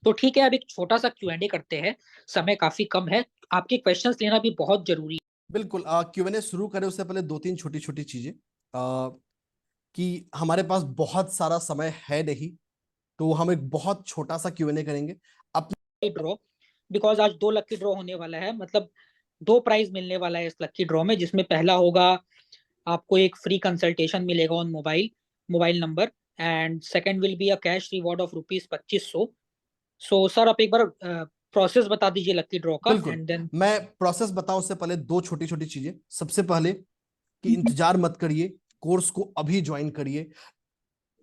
Speaker 1: तो ठीक है, अब एक छोटा सा Q&A करते हैं, समय काफी कम है, आपके क्वेश्चंस लेना भी बहुत जरूरी है।
Speaker 2: बिल्कुल। Q&A शुरू करें उससे पहले दो तीन छोटी छोटी चीजें, कि हमारे पास बहुत सारा समय है नहीं, तो हम एक बहुत छोटा सा Q&A करेंगे। अपने
Speaker 1: ड्रॉ, बिकॉज आज 2 लकी ड्रॉ होने वाला है, मतलब 2 प्राइज मिलने वाला है इस लकी ड्रॉ में, जिसमें पहला होगा आपको एक फ्री कंसल्टेशन मिलेगा on mobile number, and second will be a cash reward of ₹2500। So sir, आप एक बार प्रोसेस बता दीजिए लकी ड्रॉ का,
Speaker 2: बिल्कुल,
Speaker 1: एंड देन
Speaker 2: मैं प्रोसेस बताऊं उससे पहले दो छोटी छोटी चीजें। सबसे पहले कि इंतजार मत करिए, कोर्स को अभी ज्वाइन करिए।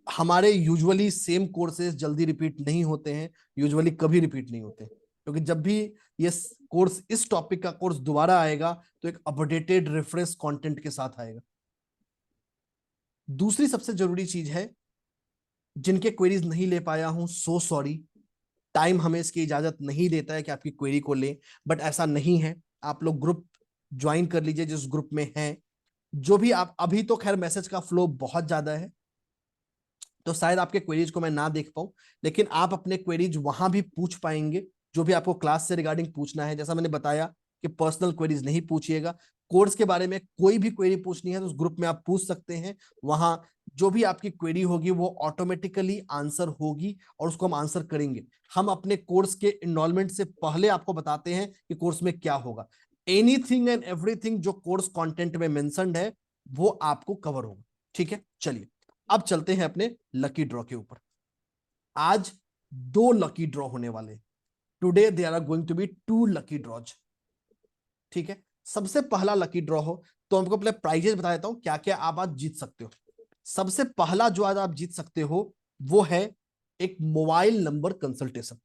Speaker 2: हमारे यूजुअली सेम कोर्सेज जल्दी रिपीट नहीं होते हैं, यूजुअली कभी रिपीट नहीं होते, क्योंकि जब भी ये कोर्स, इस टॉपिक का कोर्स दोबारा आएगा तो एक अपडेटेड रिफ्रेश कंटेंट के साथ आएगा। दूसरी सबसे जरूरी चीज है, जिनके क्वेरीज नहीं ले पाया हूं, सो सॉरी, टाइम हमें इसकी इजाजत नहीं देता है कि आपकी क्वेरी को ले, बट ऐसा नहीं है। आप लोग ग्रुप ज्वाइन कर लीजिए जिस ग्रुप में हैं। जो भी आप, अभी तो खैर मैसेज का फ्लो बहुत ज्यादा है, तो शायद आपके क्वेरीज को मैं ना देख पाऊं, लेकिन आप अपने क्वेरीज वहां भी पूछ पाएंगे, जो भी आपको क्लास से रिगार्डिंग पूछना है। जैसा मैंने बताया कि पर्सनल क्वेरीज नहीं पूछिएगा, कोर्स के बारे में कोई भी क्वेरी पूछनी है तो उस ग्रुप में आप पूछ सकते हैं। वहां जो भी आपकी क्वेरी होगी वो ऑटोमेटिकली आंसर होगी और उसको हम आंसर करेंगे। हम अपने कोर्स के इनरोलमेंट से पहले आपको बताते हैं कि कोर्स में क्या होगा। एनीथिंग एंड एवरीथिंग जो कोर्स कंटेंट में मेंशन्ड है वो आपको कवर होगा। ठीक है, चलिए अब चलते हैं अपने लकी ड्रॉ के ऊपर। आज 2 लकी ड्रॉ होने वाले। Today there are going to be 2 lucky draws. ठीक है, सबसे पहला लकी ड्रॉ हो तो हमको पहले प्राइजेस बता देता हूं क्या क्या आप आज जीत सकते हो। सबसे पहला जो आज आप जीत सकते हो वो है एक mobile number consultation.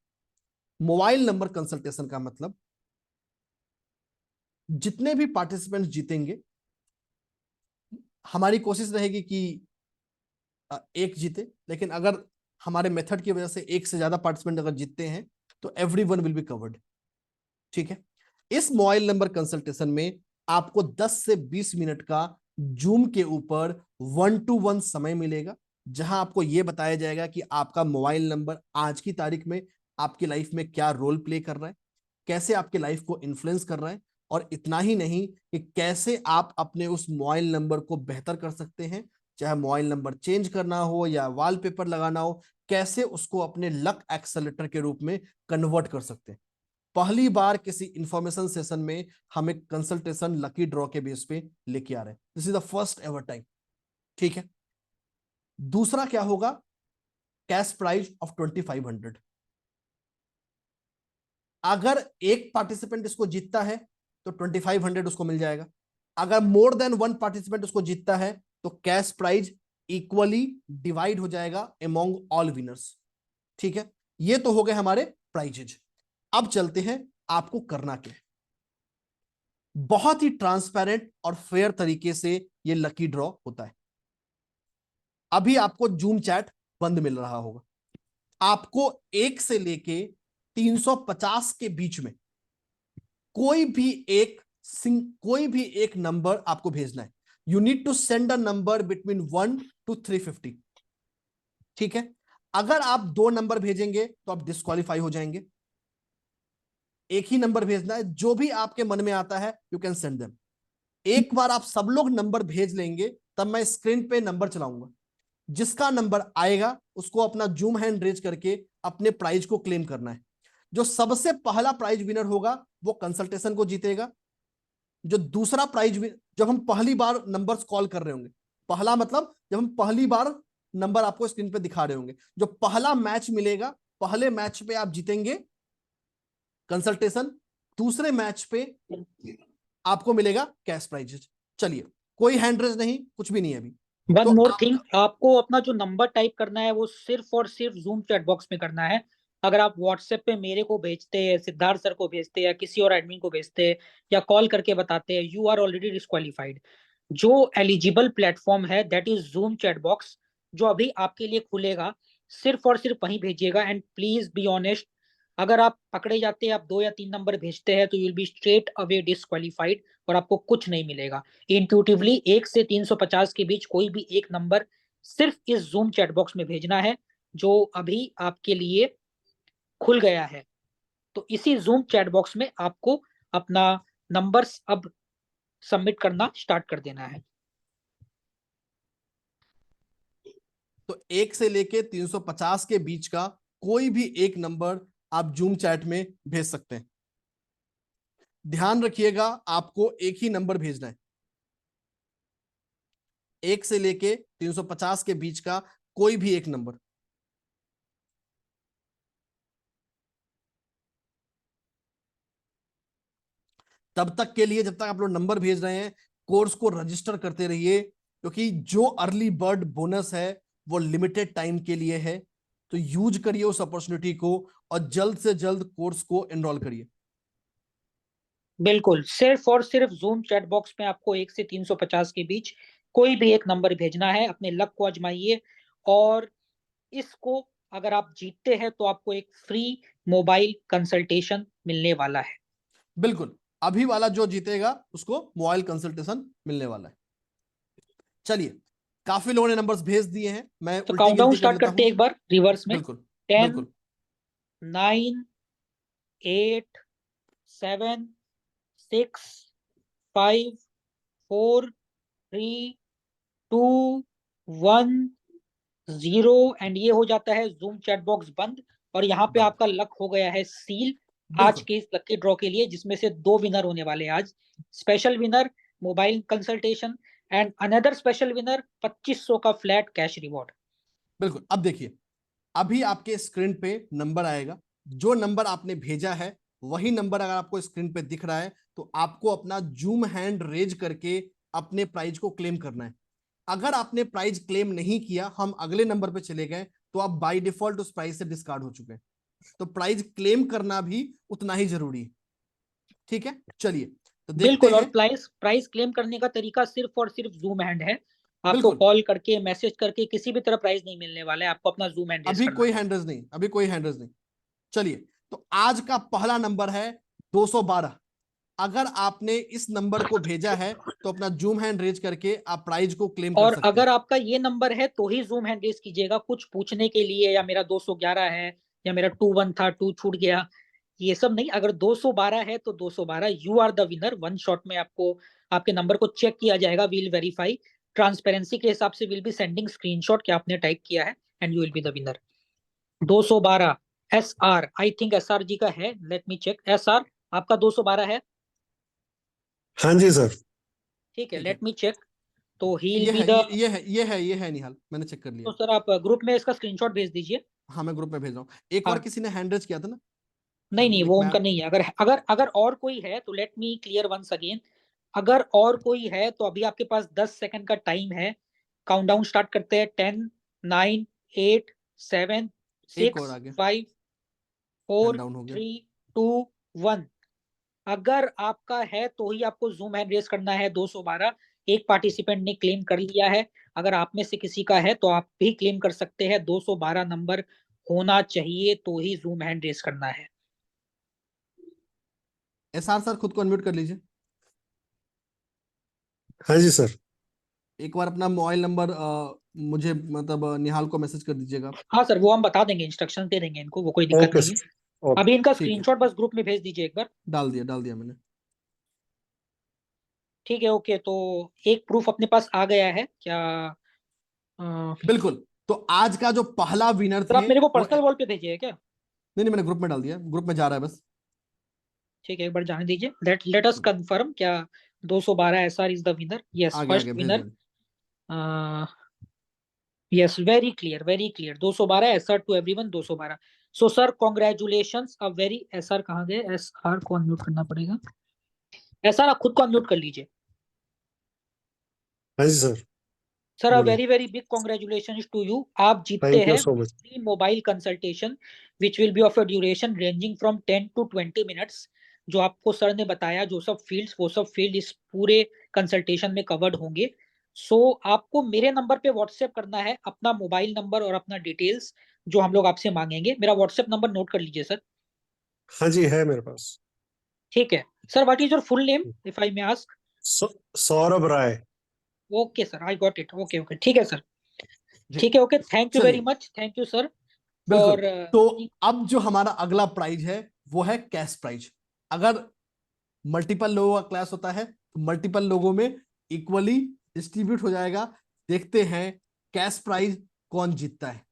Speaker 2: Mobile number consultation का मतलब, जितने भी पार्टिसिपेंट्स जीतेंगे, हमारी कोशिश रहेगी कि एक जीते, लेकिन अगर हमारे मेथड की वजह से एक से ज्यादा पार्टिसिपेंट अगर जीतते हैं तो एवरीवन विल बी कवर्ड। ठीक है, इस मोबाइल नंबर कंसल्टेशन में आपको 10 से 20 मिनट का जूम के ऊपर 1-to-1 समय मिलेगा, जहां आपको यह बताया जाएगा कि आपका मोबाइल नंबर आज की तारीख में आपकी लाइफ में क्या रोल प्ले कर रहा है, कैसे आपके लाइफ को इन्फ्लुएंस कर रहा है, और इतना ही नहीं कि कैसे आप अपने उस मोबाइल नंबर को बेहतर कर सकते हैं, चाहे मोबाइल नंबर चेंज करना हो या वॉलपेपर लगाना हो, कैसे उसको अपने लक एक्सेलेरेटर के रूप में कन्वर्ट कर सकते हैं। पहली बार किसी इंफॉर्मेशन सेशन में हम एक कंसल्टेशन लकी ड्रॉ के बेस पे लेके आ रहे हैं। This is the first ever time. ठीक है, दूसरा क्या होगा, कैश प्राइज ऑफ 2500। अगर एक पार्टिसिपेंट इसको जीतता है तो 2500 उसको मिल जाएगा। अगर मोर देन वन पार्टिसिपेंट उसको जीतता है तो कैश प्राइज इक्वली डिवाइड हो जाएगा अमॉन्ग ऑल विनर्स। ठीक है, ये तो हो गए हमारे प्राइजेज। अब चलते हैं आपको करना क्या है। बहुत ही ट्रांसपेरेंट और फेयर तरीके से ये लकी ड्रॉ होता है। अभी आपको जूम चैट बंद मिल रहा होगा। आपको 1 से लेके 350 के बीच में कोई भी एक नंबर आपको भेजना है। You need to send a number between 1 to 350। ठीक है, अगर आप 2 नंबर भेजेंगे तो आप डिस्क्वालीफाई हो जाएंगे। एक ही नंबर भेजना है, जो भी आपके मन में आता है यू कैन सेंड देम। एक बार आप सब लोग नंबर भेज लेंगे तब मैं स्क्रीन पे नंबर चलाऊंगा। जिसका नंबर आएगा उसको अपना जूम हैंड रेज करके अपने प्राइज को क्लेम करना है। जो सबसे पहला प्राइज विनर होगा वो कंसल्टेशन को जीतेगा। जो दूसरा प्राइज, जब हम पहली बार नंबर्स कॉल कर रहे होंगे, पहला मतलब जब हम पहली बार नंबर आपको स्क्रीन पे दिखा रहे होंगे, जो पहला मैच मिलेगा, पहले मैच पे आप जीतेंगे कंसल्टेशन, दूसरे मैच पे आपको मिलेगा कैश प्राइजेस। चलिए, कोई हैंड रेज नहीं, कुछ भी नहीं है अभी।
Speaker 1: वन
Speaker 2: तो
Speaker 1: मोर थिंग, आपको अपना जो नंबर टाइप करना है वो सिर्फ और सिर्फ जूम चैट बॉक्स में करना है। अगर आप व्हाट्सएप पे मेरे को भेजते हैं, सिद्धार्थ सर को भेजते हैं या किसी और एडमिन को भेजते हैं या कॉल करके बताते हैं, यू आर ऑलरेडी डिस्क्वालीफाइड। जो एलिजिबल प्लेटफॉर्म है that is zoom chat box, जो अभी आपके लिए खुलेगा, सिर्फ और सिर्फ वहीं भेजिएगा। एंड प्लीज बी ऑनेस्ट, अगर आप पकड़े जाते हैं, आप 2 या 3 नंबर भेजते हैं तो you will be straight away disqualified और आपको कुछ नहीं मिलेगा। इंट्यूटिवली 1 से 350 के बीच कोई भी एक नंबर सिर्फ इस जूम चैट बॉक्स में भेजना है जो अभी आपके लिए खुल गया है। तो इसी जूम चैट बॉक्स में आपको अपना नंबर्स अब सबमिट करना स्टार्ट कर देना है।
Speaker 2: तो 1 से लेके 350 के बीच का कोई भी एक नंबर आप जूम चैट में भेज सकते हैं। ध्यान रखिएगा, आपको एक ही नंबर भेजना है। 1 से लेके 350 के बीच का कोई भी एक नंबर। तब तक के लिए, जब तक आप लोग नंबर भेज रहे हैं, कोर्स को रजिस्टर करते रहिए, क्योंकि जो अर्ली बर्ड बोनस है वो लिमिटेड टाइम के लिए है। तो यूज करिए उस अपॉर्चुनिटी को और जल्द से जल्द कोर्स को एनरोल करिए।
Speaker 1: बिल्कुल, सिर्फ और सिर्फ जूम चैट बॉक्स में आपको 1 से 350 के बीच कोई भी एक नंबर भेजना है। अपने लक को आजमाइए और इसको अगर आप जीतते हैं तो आपको एक फ्री मोबाइल कंसल्टेशन मिलने वाला है।
Speaker 2: बिल्कुल, अभी वाला जो जीतेगा उसको मोबाइल कंसल्टेशन मिलने वाला है। चलिए, काफी लोगों ने नंबर्स भेज दिए हैं, मैं
Speaker 1: तो
Speaker 2: उल्टी
Speaker 1: काउंटडाउन
Speaker 2: गिनती कर
Speaker 1: स्टार्ट
Speaker 2: देता
Speaker 1: करते
Speaker 2: हूं।
Speaker 1: हैं एक बार रिवर्स में।
Speaker 2: बिल्कुल
Speaker 1: 10,
Speaker 2: बिल्कुल
Speaker 1: 9, 8, 7, 6, 5, 4, 3, 2, 1, 0 एंड ये हो जाता है जूम चैट बॉक्स बंद। और यहाँ पे
Speaker 2: बंद।
Speaker 1: आपका लक हो गया है सील आज
Speaker 2: बिल्कुल
Speaker 1: के इस लकी ड्रॉ के लिए, जिसमें से 2 विनर होने वाले हैं आज। Special winner mobile consultation and another special winner 2500 का फ्लैट कैश रिवॉर्ड।
Speaker 2: बिल्कुल। अब देखिए, अभी आपके स्क्रीन पे नंबर आएगा, जो नंबर आपने भेजा है वही नंबर अगर आपको स्क्रीन पे दिख रहा है तो आपको अपना जूम हैंड रेज करके अपने प्राइज को क्लेम करना है। अगर आपने प्राइज क्लेम नहीं किया, हम अगले नंबर पे चले गए, तो आप बाय डिफॉल्ट उस प्राइज से डिस्कार्ड हो चुके हैं। तो प्राइज क्लेम करना भी उतना ही जरूरी है। ठीक है, चलिए तो देखते
Speaker 1: बिल्कुल, और
Speaker 2: हैं।
Speaker 1: प्राइस क्लेम करने का तरीका सिर्फ और सिर्फ जूम हैंड है। आपको
Speaker 2: बिल्कुल,
Speaker 1: कॉल करके मैसेज करके किसी भी तरह प्राइस नहीं मिलने वाला है, आपको अपना जूम हैंड रेज
Speaker 2: अभी
Speaker 1: करना
Speaker 2: कोई
Speaker 1: है।
Speaker 2: हैंडल्स नहीं, अभी कोई हैंडल्स नहीं। चलिए, तो आज का पहला नंबर है 212। अगर आपने इस नंबर को भेजा है तो अपना जूम हैंड रेज करके आप प्राइज को क्लेम कर
Speaker 1: और
Speaker 2: सकते
Speaker 1: अगर
Speaker 2: हैं।
Speaker 1: आपका ये नंबर है तो ही जूम हैंड रेज कीजिएगा, कुछ पूछने के लिए या मेरा 211 है या मेरा 21 था 2 छूट गया, ये सब नहीं, अगर 212 है तो 212 you are the winner. One shot में आपको आपके नंबर को चेक किया जाएगा, विल वेरीफाई ट्रांसपेरेंसी के हिसाब से, विल बी सेंडिंग स्क्रीनशॉट कि आपने टाइप किया है and you will be the winner. 212 SR, I think SR जी का है, लेट मी चेक। SR आपका 212 है?
Speaker 7: हाँ जी सर।
Speaker 1: ठीक है,
Speaker 2: ठीक है।
Speaker 1: Let me check. तो ही
Speaker 2: ये
Speaker 1: विल बी
Speaker 2: है,
Speaker 1: द,
Speaker 2: ये है निहाल, मैंने चेक कर
Speaker 1: तो
Speaker 2: लिया।
Speaker 1: सर आप ग्रुप में इसका स्क्रीनशॉट भेज दीजिए।
Speaker 2: हाँ मैं ग्रुप में भेज रहा हूँ। एक
Speaker 1: हाँ।
Speaker 2: और किसी ने हैंड रेज किया था ना?
Speaker 1: नहीं नहीं,
Speaker 2: एक
Speaker 1: वो
Speaker 2: मैम।
Speaker 1: उनका नहीं है। अगर अगर अगर और कोई है तो let me clear once again. अगर और कोई है तो अभी आपके पास 10 सेकंड का टाइम है। काउंटडाउन स्टार्ट करते हैं। 10, 9, 8, 7,
Speaker 2: एक
Speaker 1: 6,
Speaker 2: और आगे
Speaker 1: 5,
Speaker 2: हैंड
Speaker 1: 4,
Speaker 2: डाउन हो गया।
Speaker 1: 3, 2, 1। अगर आपका है तो ही आपको जूम हैंड रेस करना है। 212 एक पार्टिसिपेंट ने क्लेम कर लिया है। अगर आप में से किसी का है तो आप भी क्लेम कर सकते हैं। 212 नंबर होना चाहिए तो ही जूम हैंड रेस करना है।
Speaker 2: SR सर खुद को अनम्यूट कर लीजिए।
Speaker 7: हाँ जी सर।
Speaker 2: एक बार अपना मोबाइल नंबर मुझे मतलब निहाल को मैसेज कर दीजिएगा।
Speaker 1: हाँ सर, वो हम बता देंगे, इंस्ट्रक्शन दे देंगे इनको, वो कोई दिक्कत
Speaker 7: ओके
Speaker 1: नहीं है।
Speaker 7: सर। ओके।
Speaker 1: अभी इनका
Speaker 2: ठीक है,
Speaker 1: स्क्रीनशॉट बस ग्रुप में भेज दीजिए एक बार।
Speaker 2: डाल दिया मैंने।
Speaker 1: ठीक है, ओके। तो एक प्रूफ अपने पास आ गया है क्या?
Speaker 2: बिल्कुल। तो आज का जो पहला विनर
Speaker 1: सर आप
Speaker 2: थे
Speaker 1: मेरे को
Speaker 2: वो
Speaker 1: पर्सनल वॉल पे भेजिए क्या?
Speaker 2: नहीं मैंने ग्रुप में डाल दिया, ग्रुप में जा रहा है बस।
Speaker 1: ठीक है, एक बार जाने दीजिए। लेट अस कंफर्म, क्या 212 SR is the winner? Yes,
Speaker 2: आगे
Speaker 1: फर्स्ट
Speaker 2: आगे भेज
Speaker 1: विनर।
Speaker 2: देना।
Speaker 1: Yes, very clear, very clear. 212 SR to everyone, 212। So sir congratulations, uh very, SR कहाँ गए? SR को अनम्यूट करना पड़ेगा। SR आप खुद को अनम्यूट कर लीजिए।
Speaker 7: हाँ जी सर।
Speaker 1: सर, अ
Speaker 7: बोलिए।
Speaker 1: Very very big congratulation to you. आप जीतते
Speaker 7: थैंक यू
Speaker 1: हैं
Speaker 7: so much.
Speaker 1: Free mobile consultation which will be of a duration ranging from 10 to 20 minutes. जो आपको सर ने बताया, जो सब फील्ड्स, वो सब फील्ड इस पूरे कंसल्टेशन में कवर्ड होंगे। सो आपको मेरे नंबर पे व्हाट्सएप करना है अपना मोबाइल नंबर और अपना डिटेल्स जो हम लोग आपसे मांगेंगे। मेरा व्हाट्सएप नंबर नोट कर लीजिए सर।
Speaker 7: हाँ जी है मेरे पास।
Speaker 1: ठीक है sir, what is your full name if I may ask?
Speaker 7: Saurabh Rai.
Speaker 1: Okay sir, I got it. Okay okay, ठीक है सर।
Speaker 2: जी
Speaker 1: ठीक है, ओके, थैंक यू वेरी
Speaker 2: चलिए,
Speaker 1: मच, थैंक यू सर
Speaker 2: बिल्कुल।
Speaker 1: फॉर।
Speaker 2: तो अब जो हमारा अगला प्राइज है वो है कैश प्राइज। अगर मल्टीपल लोगों का क्लास होता है तो मल्टीपल लोगों में इक्वली डिस्ट्रीब्यूट हो जाएगा। देखते हैं कैश प्राइज कौन जीतता है। तो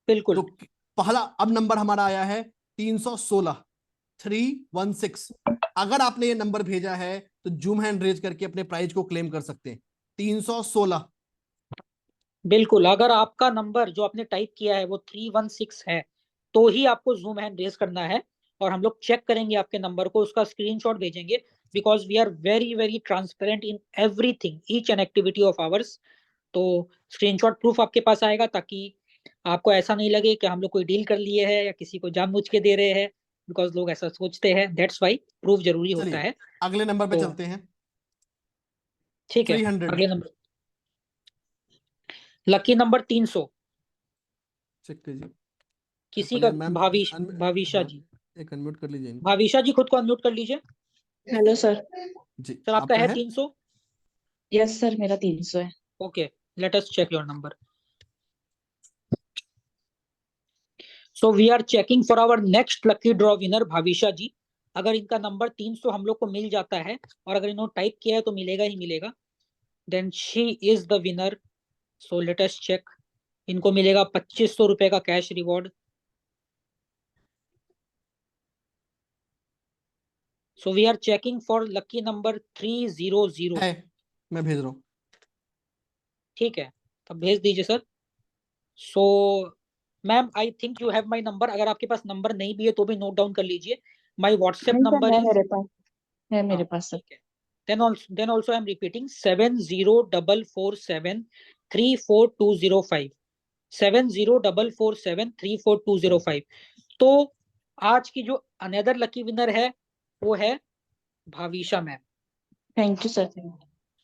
Speaker 1: बिल्कुल।
Speaker 2: पहला अब नंबर हमारा आया है 316, 316। अगर आपने ये नंबर भेजा है तो जूम हैंड रेज करके अपने प्राइज को क्लेम कर सकते हैं। 316।
Speaker 1: बिल्कुल, अगर आपका नंबर जो आपने टाइप किया है वो 316 है तो ही आपको जूम हैंड रेज करना है। और हम लोग चेक करेंगे आपके नंबर को, उसका स्क्रीनशॉट भेजेंगे, because we are very very transparent in everything, each and activity of ours. तो स्क्रीनशॉट प्रूफ आपके पास आएगा ताकि आपको ऐसा नहीं लगे कि हम लोग कोई डील कर लिए हैं या किसी को जानबूझ के दे रहे हैं, बिकॉज लोग ऐसा सोचते हैं। दैट्स वाई प्रूफ जरूरी होता
Speaker 2: चलिए
Speaker 1: है।
Speaker 2: अगले नंबर पे
Speaker 1: तो
Speaker 2: चलते हैं।
Speaker 1: ठीक है,
Speaker 2: 300।
Speaker 1: अगले नंबर, लकी नंबर 300
Speaker 2: चेक कीजिए।
Speaker 1: किसी का,
Speaker 2: पहले मैम
Speaker 1: भाविशा
Speaker 2: हाँ,
Speaker 1: जी।
Speaker 2: एक अनम्यूट कर लीजिए इनको।
Speaker 1: भाविशा जी खुद को अनम्यूट कर लीजिए।
Speaker 8: Hello sir.
Speaker 2: जी
Speaker 1: सर आपका
Speaker 2: आपका
Speaker 1: है
Speaker 2: है?
Speaker 1: 300?
Speaker 8: यस सर, मेरा 300 है।
Speaker 1: Okay, let us check your number. So we are checking for our next lucky draw winner Bhavisha ji. अगर इनका नंबर 300 हम लोग को मिल जाता है, और अगर इन्होंने टाइप किया है तो मिलेगा ही मिलेगा, then she is the winner. So let us check. इनको मिलेगा 2500 रुपए का cash reward. So we are checking for lucky number 300।
Speaker 2: है, मैं भेज रहा हूँ।
Speaker 1: ठीक है, तब भेज दीजिए sir. So ma'am, I think you have my number. अगर आपके पास नंबर नहीं भी है तो भी नोट डाउन कर लीजिए। माई व्हाट्सएप
Speaker 8: नहीं सर,
Speaker 1: नंबर
Speaker 8: है
Speaker 1: इज,
Speaker 8: मेरे पास, है मेरे
Speaker 1: हाँ
Speaker 8: पास सर।
Speaker 1: ठीक है, then also I'm repeating 7044734205, 7044734205। तो आज की जो अनदर लकी विनर है वो है Bhavisha ma'am.
Speaker 8: Thank you sir.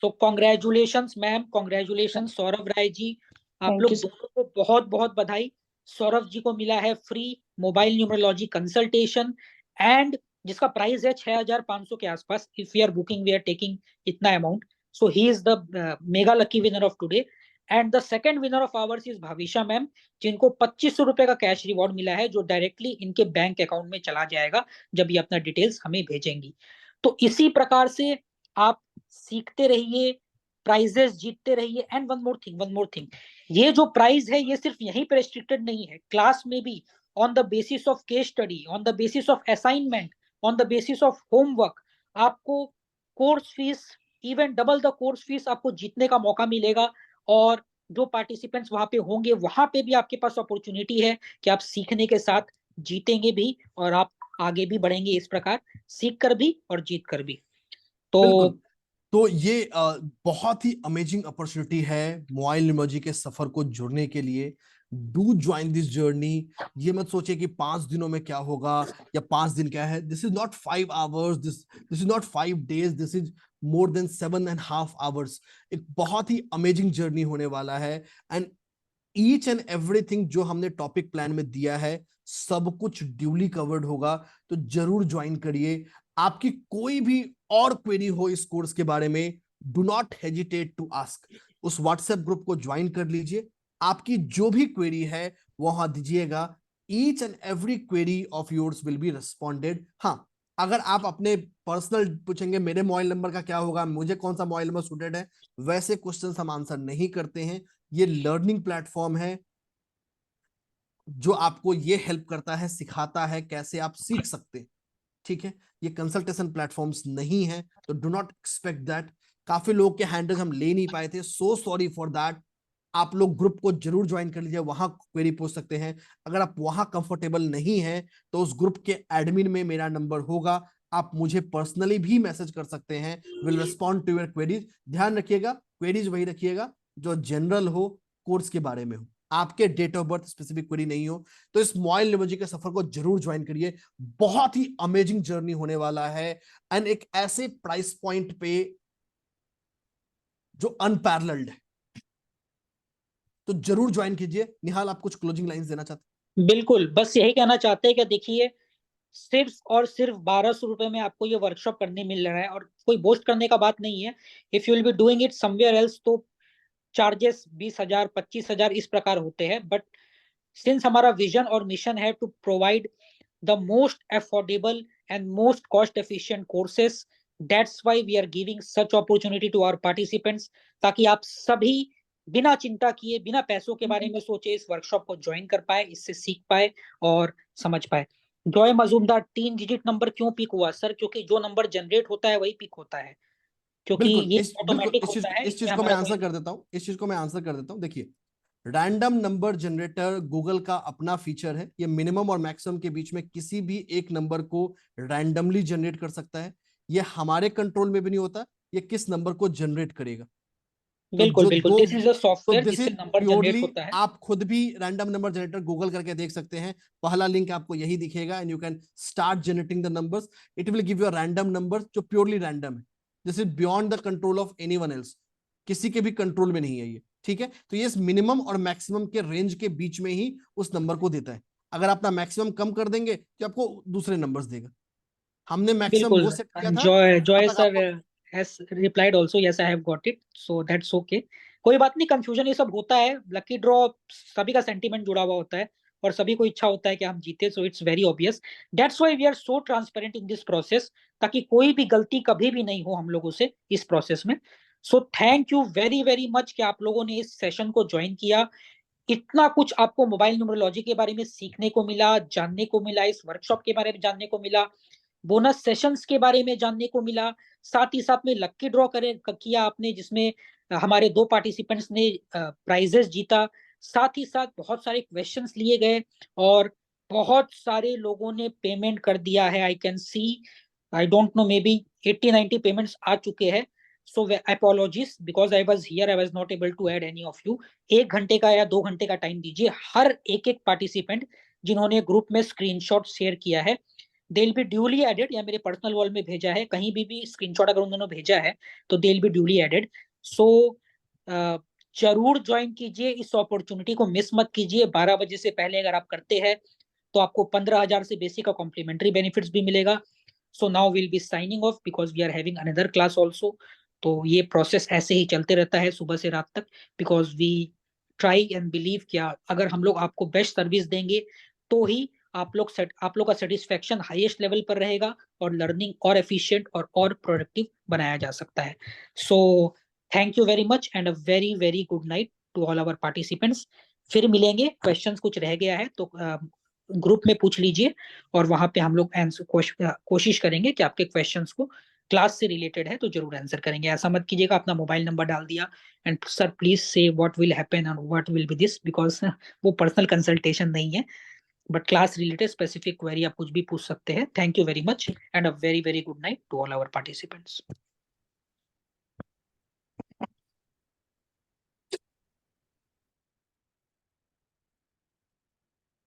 Speaker 1: तो congratulations ma'am, congratulations Saurabh Rai ji. आप
Speaker 8: थैंक
Speaker 1: लोग
Speaker 8: यू सर।
Speaker 1: दोनों को बहुत बहुत बधाई। सौरभ जी को मिला है free mobile numerology consultation, and जिसका प्राइस है 6500 के आसपास। If we are booking, we are taking इतना amount, so he is the mega lucky winner of today. And the second winner of ours is Bhavisha ma'am, जिनको 2500 रुपए का cash reward मिला है, जो डायरेक्टली इनके बैंक अकाउंट में चला जाएगा जब ये अपना डिटेल्स हमें भेजेंगी। तो इसी प्रकार से आप सीखते रहिए, प्राइजेस जीतते रहिए। एंड वन मोर थिंग, ये जो प्राइज है ये सिर्फ यहीं पर रेस्ट्रिक्टेड नहीं है, क्लास में भी on the basis of case study, on the basis of assignment, on the basis of homework, आपको course fees, even double the course fees आपको जीतने का मौका मिलेगा। और जो पार्टिसिपेंट्स वहां पे होंगे, वहां पे भी आपके पास अपॉर्चुनिटी है कि आप सीखने के साथ जीतेंगे भी और आप आगे भी बढ़ेंगे, इस प्रकार सीख कर भी और जीत कर भी। तो
Speaker 2: बिल्कुल। तो ये बहुत ही अमेजिंग अपॉर्चुनिटी है मोबाइल न्यूमरोलॉजी के सफर को जुड़ने के लिए। Do join this journey. ये मत सोचे कि 5 दिनों में क्या होगा या 5 दिन क्या है। This is not 5 hours, this is not 5 days, this is more than 7.5 hours. एक बहुत ही अमेजिंग जर्नी होने वाला है। एंड ईच एंड एवरीथिंग जो हमने टॉपिक प्लान में दिया है, सब कुछ ड्यूली कवर्ड होगा। तो जरूर ज्वाइन करिए। आपकी कोई भी और क्वेरी हो इस कोर्स के बारे में, do not hesitate to ask. उस व्हाट्सएप ग्रुप को ज्वाइन कर लीजिए। आपकी जो भी क्वेरी है वहां दीजिएगा। Each and every query of yours will be responded. हाँ, अगर आप अपने पर्सनल पूछेंगे मेरे मोबाइल नंबर का क्या होगा, मुझे कौन सा मोबाइल नंबर सूटेड है, वैसे क्वेश्चंस हम आंसर नहीं करते हैं। ये लर्निंग प्लेटफॉर्म है जो आपको ये हेल्प करता है, सिखाता है कैसे आप सीख सकते हैं। ठीक है, ये कंसल्टेशन प्लेटफॉर्म्स नहीं है, तो डू नॉट एक्सपेक्ट दैट। काफी लोग के हैंडल्स हम ले नहीं पाए थे, सो सॉरी फॉर दैट। आप लोग ग्रुप को जरूर ज्वाइन कर लीजिए, वहां क्वेरी पूछ सकते हैं। अगर आप वहां कंफर्टेबल नहीं है तो उस ग्रुप के एडमिन में मेरा नंबर होगा, आप मुझे पर्सनली भी मैसेज कर सकते हैं। Will respond to your queries. ध्यान रखिएगा, क्वेरीज वही रखिएगा जो जनरल हो, कोर्स के बारे में हो, आपके date of birth specific query नहीं हो। तो इस मोबाइल न्यूमरोलॉजी के सफर को जरूर ज्वाइन करिए। बहुत ही अमेजिंग जर्नी होने वाला है एंड एक ऐसे प्राइस पॉइंट पे जो अनपैरेलल्ड है। तो जरूर ज्वाइन कीजिए। निहाल, आप कुछ क्लोजिंग लाइंस देना चाहते हैं?
Speaker 1: बिल्कुल, बस यही कहना चाहते हैं कि देखिए, सिर्फ और सिर्फ 1200 रुपए में आपको ये वर्कशॉप करने मिल रहा है, और कोई बोस्ट करने का बात नहीं है। If you will be doing it somewhere else तो चार्जेस 20,000 25,000 इस प्रकार होते हैं। बट सिंस हमारा विजन और मिशन है to provide the most affordable and most cost efficient courses, that's why we are giving such opportunity to our participants, ताकि आप सभी बिना चिंता किए, बिना पैसों के बारे में सोचे इस वर्कशॉप को ज्वाइन कर पाए, इससे सीख पाए और समझ पाए। जॉय मजूमदार 3 डिजिट नंबर क्यों पिक हुआ सर? क्योंकि जो नंबर जनरेट होता है वही पिक होता है, क्योंकि
Speaker 2: बिल्कुल,
Speaker 1: ये
Speaker 2: बिल्कुल
Speaker 1: ऑटोमेटिक होता है।
Speaker 2: इस चीज को मैं आंसर कर देता हूँ। इस चीज को मैं आंसर कर देता हूँ। देखिए, रैंडम नंबर जनरेटर गूगल का अपना फीचर है। ये मिनिमम और मैक्सिमम के बीच में किसी भी एक नंबर को रैंडमली जनरेट कर सकता है। ये हमारे कंट्रोल में भी नहीं होता ये किस नंबर को जनरेट करेगा। तो
Speaker 1: बिल्कुल
Speaker 2: जो
Speaker 1: बिल्कुल,
Speaker 2: दो
Speaker 1: दिस इज अ
Speaker 2: तो
Speaker 1: सॉफ्टवेयर
Speaker 2: दिस
Speaker 1: जिससे
Speaker 2: इज
Speaker 1: नंबर जनरेट
Speaker 2: प्योरली,
Speaker 1: होता है।
Speaker 2: आप खुद भी रैंडम नंबर जनरेटर गूगल करके देख सकते हैं। पहला लिंक आपको यही दिखेगा and you can start generating the numbers. It will give you a random number जो प्योरली रैंडम है। This is beyond the control of anyone else. किसी के भी कंट्रोल में नहीं है ये। ठीक है, तो ये मिनिमम और मैक्सिमम के रेंज के बीच में ही उस नंबर को देता है। अगर अपना मैक्सिमम कम कर देंगे तो आपको दूसरे नंबर्स देगा। हमने मैक्सिमम
Speaker 1: बिल्कुल,
Speaker 2: वो सेट किया था
Speaker 1: जॉय
Speaker 2: जहां तक
Speaker 1: सर
Speaker 2: आपको।
Speaker 1: Has replied also, yes I have got it, so that's okay. कोई बात नहीं, कंफ्यूजन ये सब होता है। लकी ड्रॉ, सभी का सेंटीमेंट जुड़ा हुआ होता है और सभी को इच्छा होता है कि हम जीते, so it's very obvious. That's why we are so transparent in this process, ताकि कोई भी गलती कभी भी नहीं हो हम लोगों से इस प्रोसेस में। सो thank you very very much कि आप लोगों ने इस सेशन को ज्वाइन किया। इतना कुछ आपको मोबाइल न्यूमरोलॉजी के बारे में सीखने को मिला, जानने को मिला, इस वर्कशॉप के बारे में जानने को मिला, बोनस सेशंस के बारे में जानने को मिला। साथ ही साथ में लक्की ड्रॉ किया आपने, जिसमें हमारे 2 पार्टिसिपेंट्स ने प्राइजेस जीता। साथ ही साथ बहुत सारे क्वेश्चंस लिए गए और बहुत सारे लोगों ने पेमेंट कर दिया है। I can see, I don't know, maybe 80-90 payments आ चुके हैं। So apologies because I was here, I was not able to add any of you. 1 घंटे का या 2 घंटे का टाइम दीजिए हर एक पार्टिसिपेंट जिन्होंने ग्रुप में स्क्रीनशॉट शेयर किया है। They will be duly added, या मेरे पर्सनल वॉल में भेजा है, कहीं भी स्क्रीनशॉट अगर उन्होंने भेजा है तो they will be duly added. So जरूर ज्वाइन कीजिए, इस अपॉर्चुनिटी को मिस मत कीजिए। 12 बजे से पहले अगर आप करते हैं तो आपको 15,000 से बेसिक का कॉम्प्लीमेंट्री बेनिफिट्स भी मिलेगा। So now will be signing off because we are having another class also. तो ये प्रोसेस ऐसे ही चलते रहता है सुबह से रात तक, because we try and believe क्या अगर हम लोग आपको बेस्ट सर्विस देंगे तो ही आप लोग का सेटिस्फेक्शन हाईएस्ट लेवल पर रहेगा और लर्निंग और एफिशिएंट और प्रोडक्टिव बनाया जा सकता है। So thank you very much and a very very good night to all our participants. फिर मिलेंगे, क्वेश्चंस कुछ रह गया है तो ग्रुप में पूछ लीजिए और वहां पे हम लोग कोशिश करेंगे कि आपके क्वेश्चंस को क्लास से रिलेटेड है तो जरूर आंसर करेंगे। ऐसा मत कीजिएगा अपना मोबाइल नंबर डाल दिया एंड सर प्लीज से what will happen and what will be this, because वो पर्सनल कंसल्टेशन नहीं है, but class related specific query आप कुछ भी पूछ सकते हैं। Thank you very much and a very very good night to all our participants.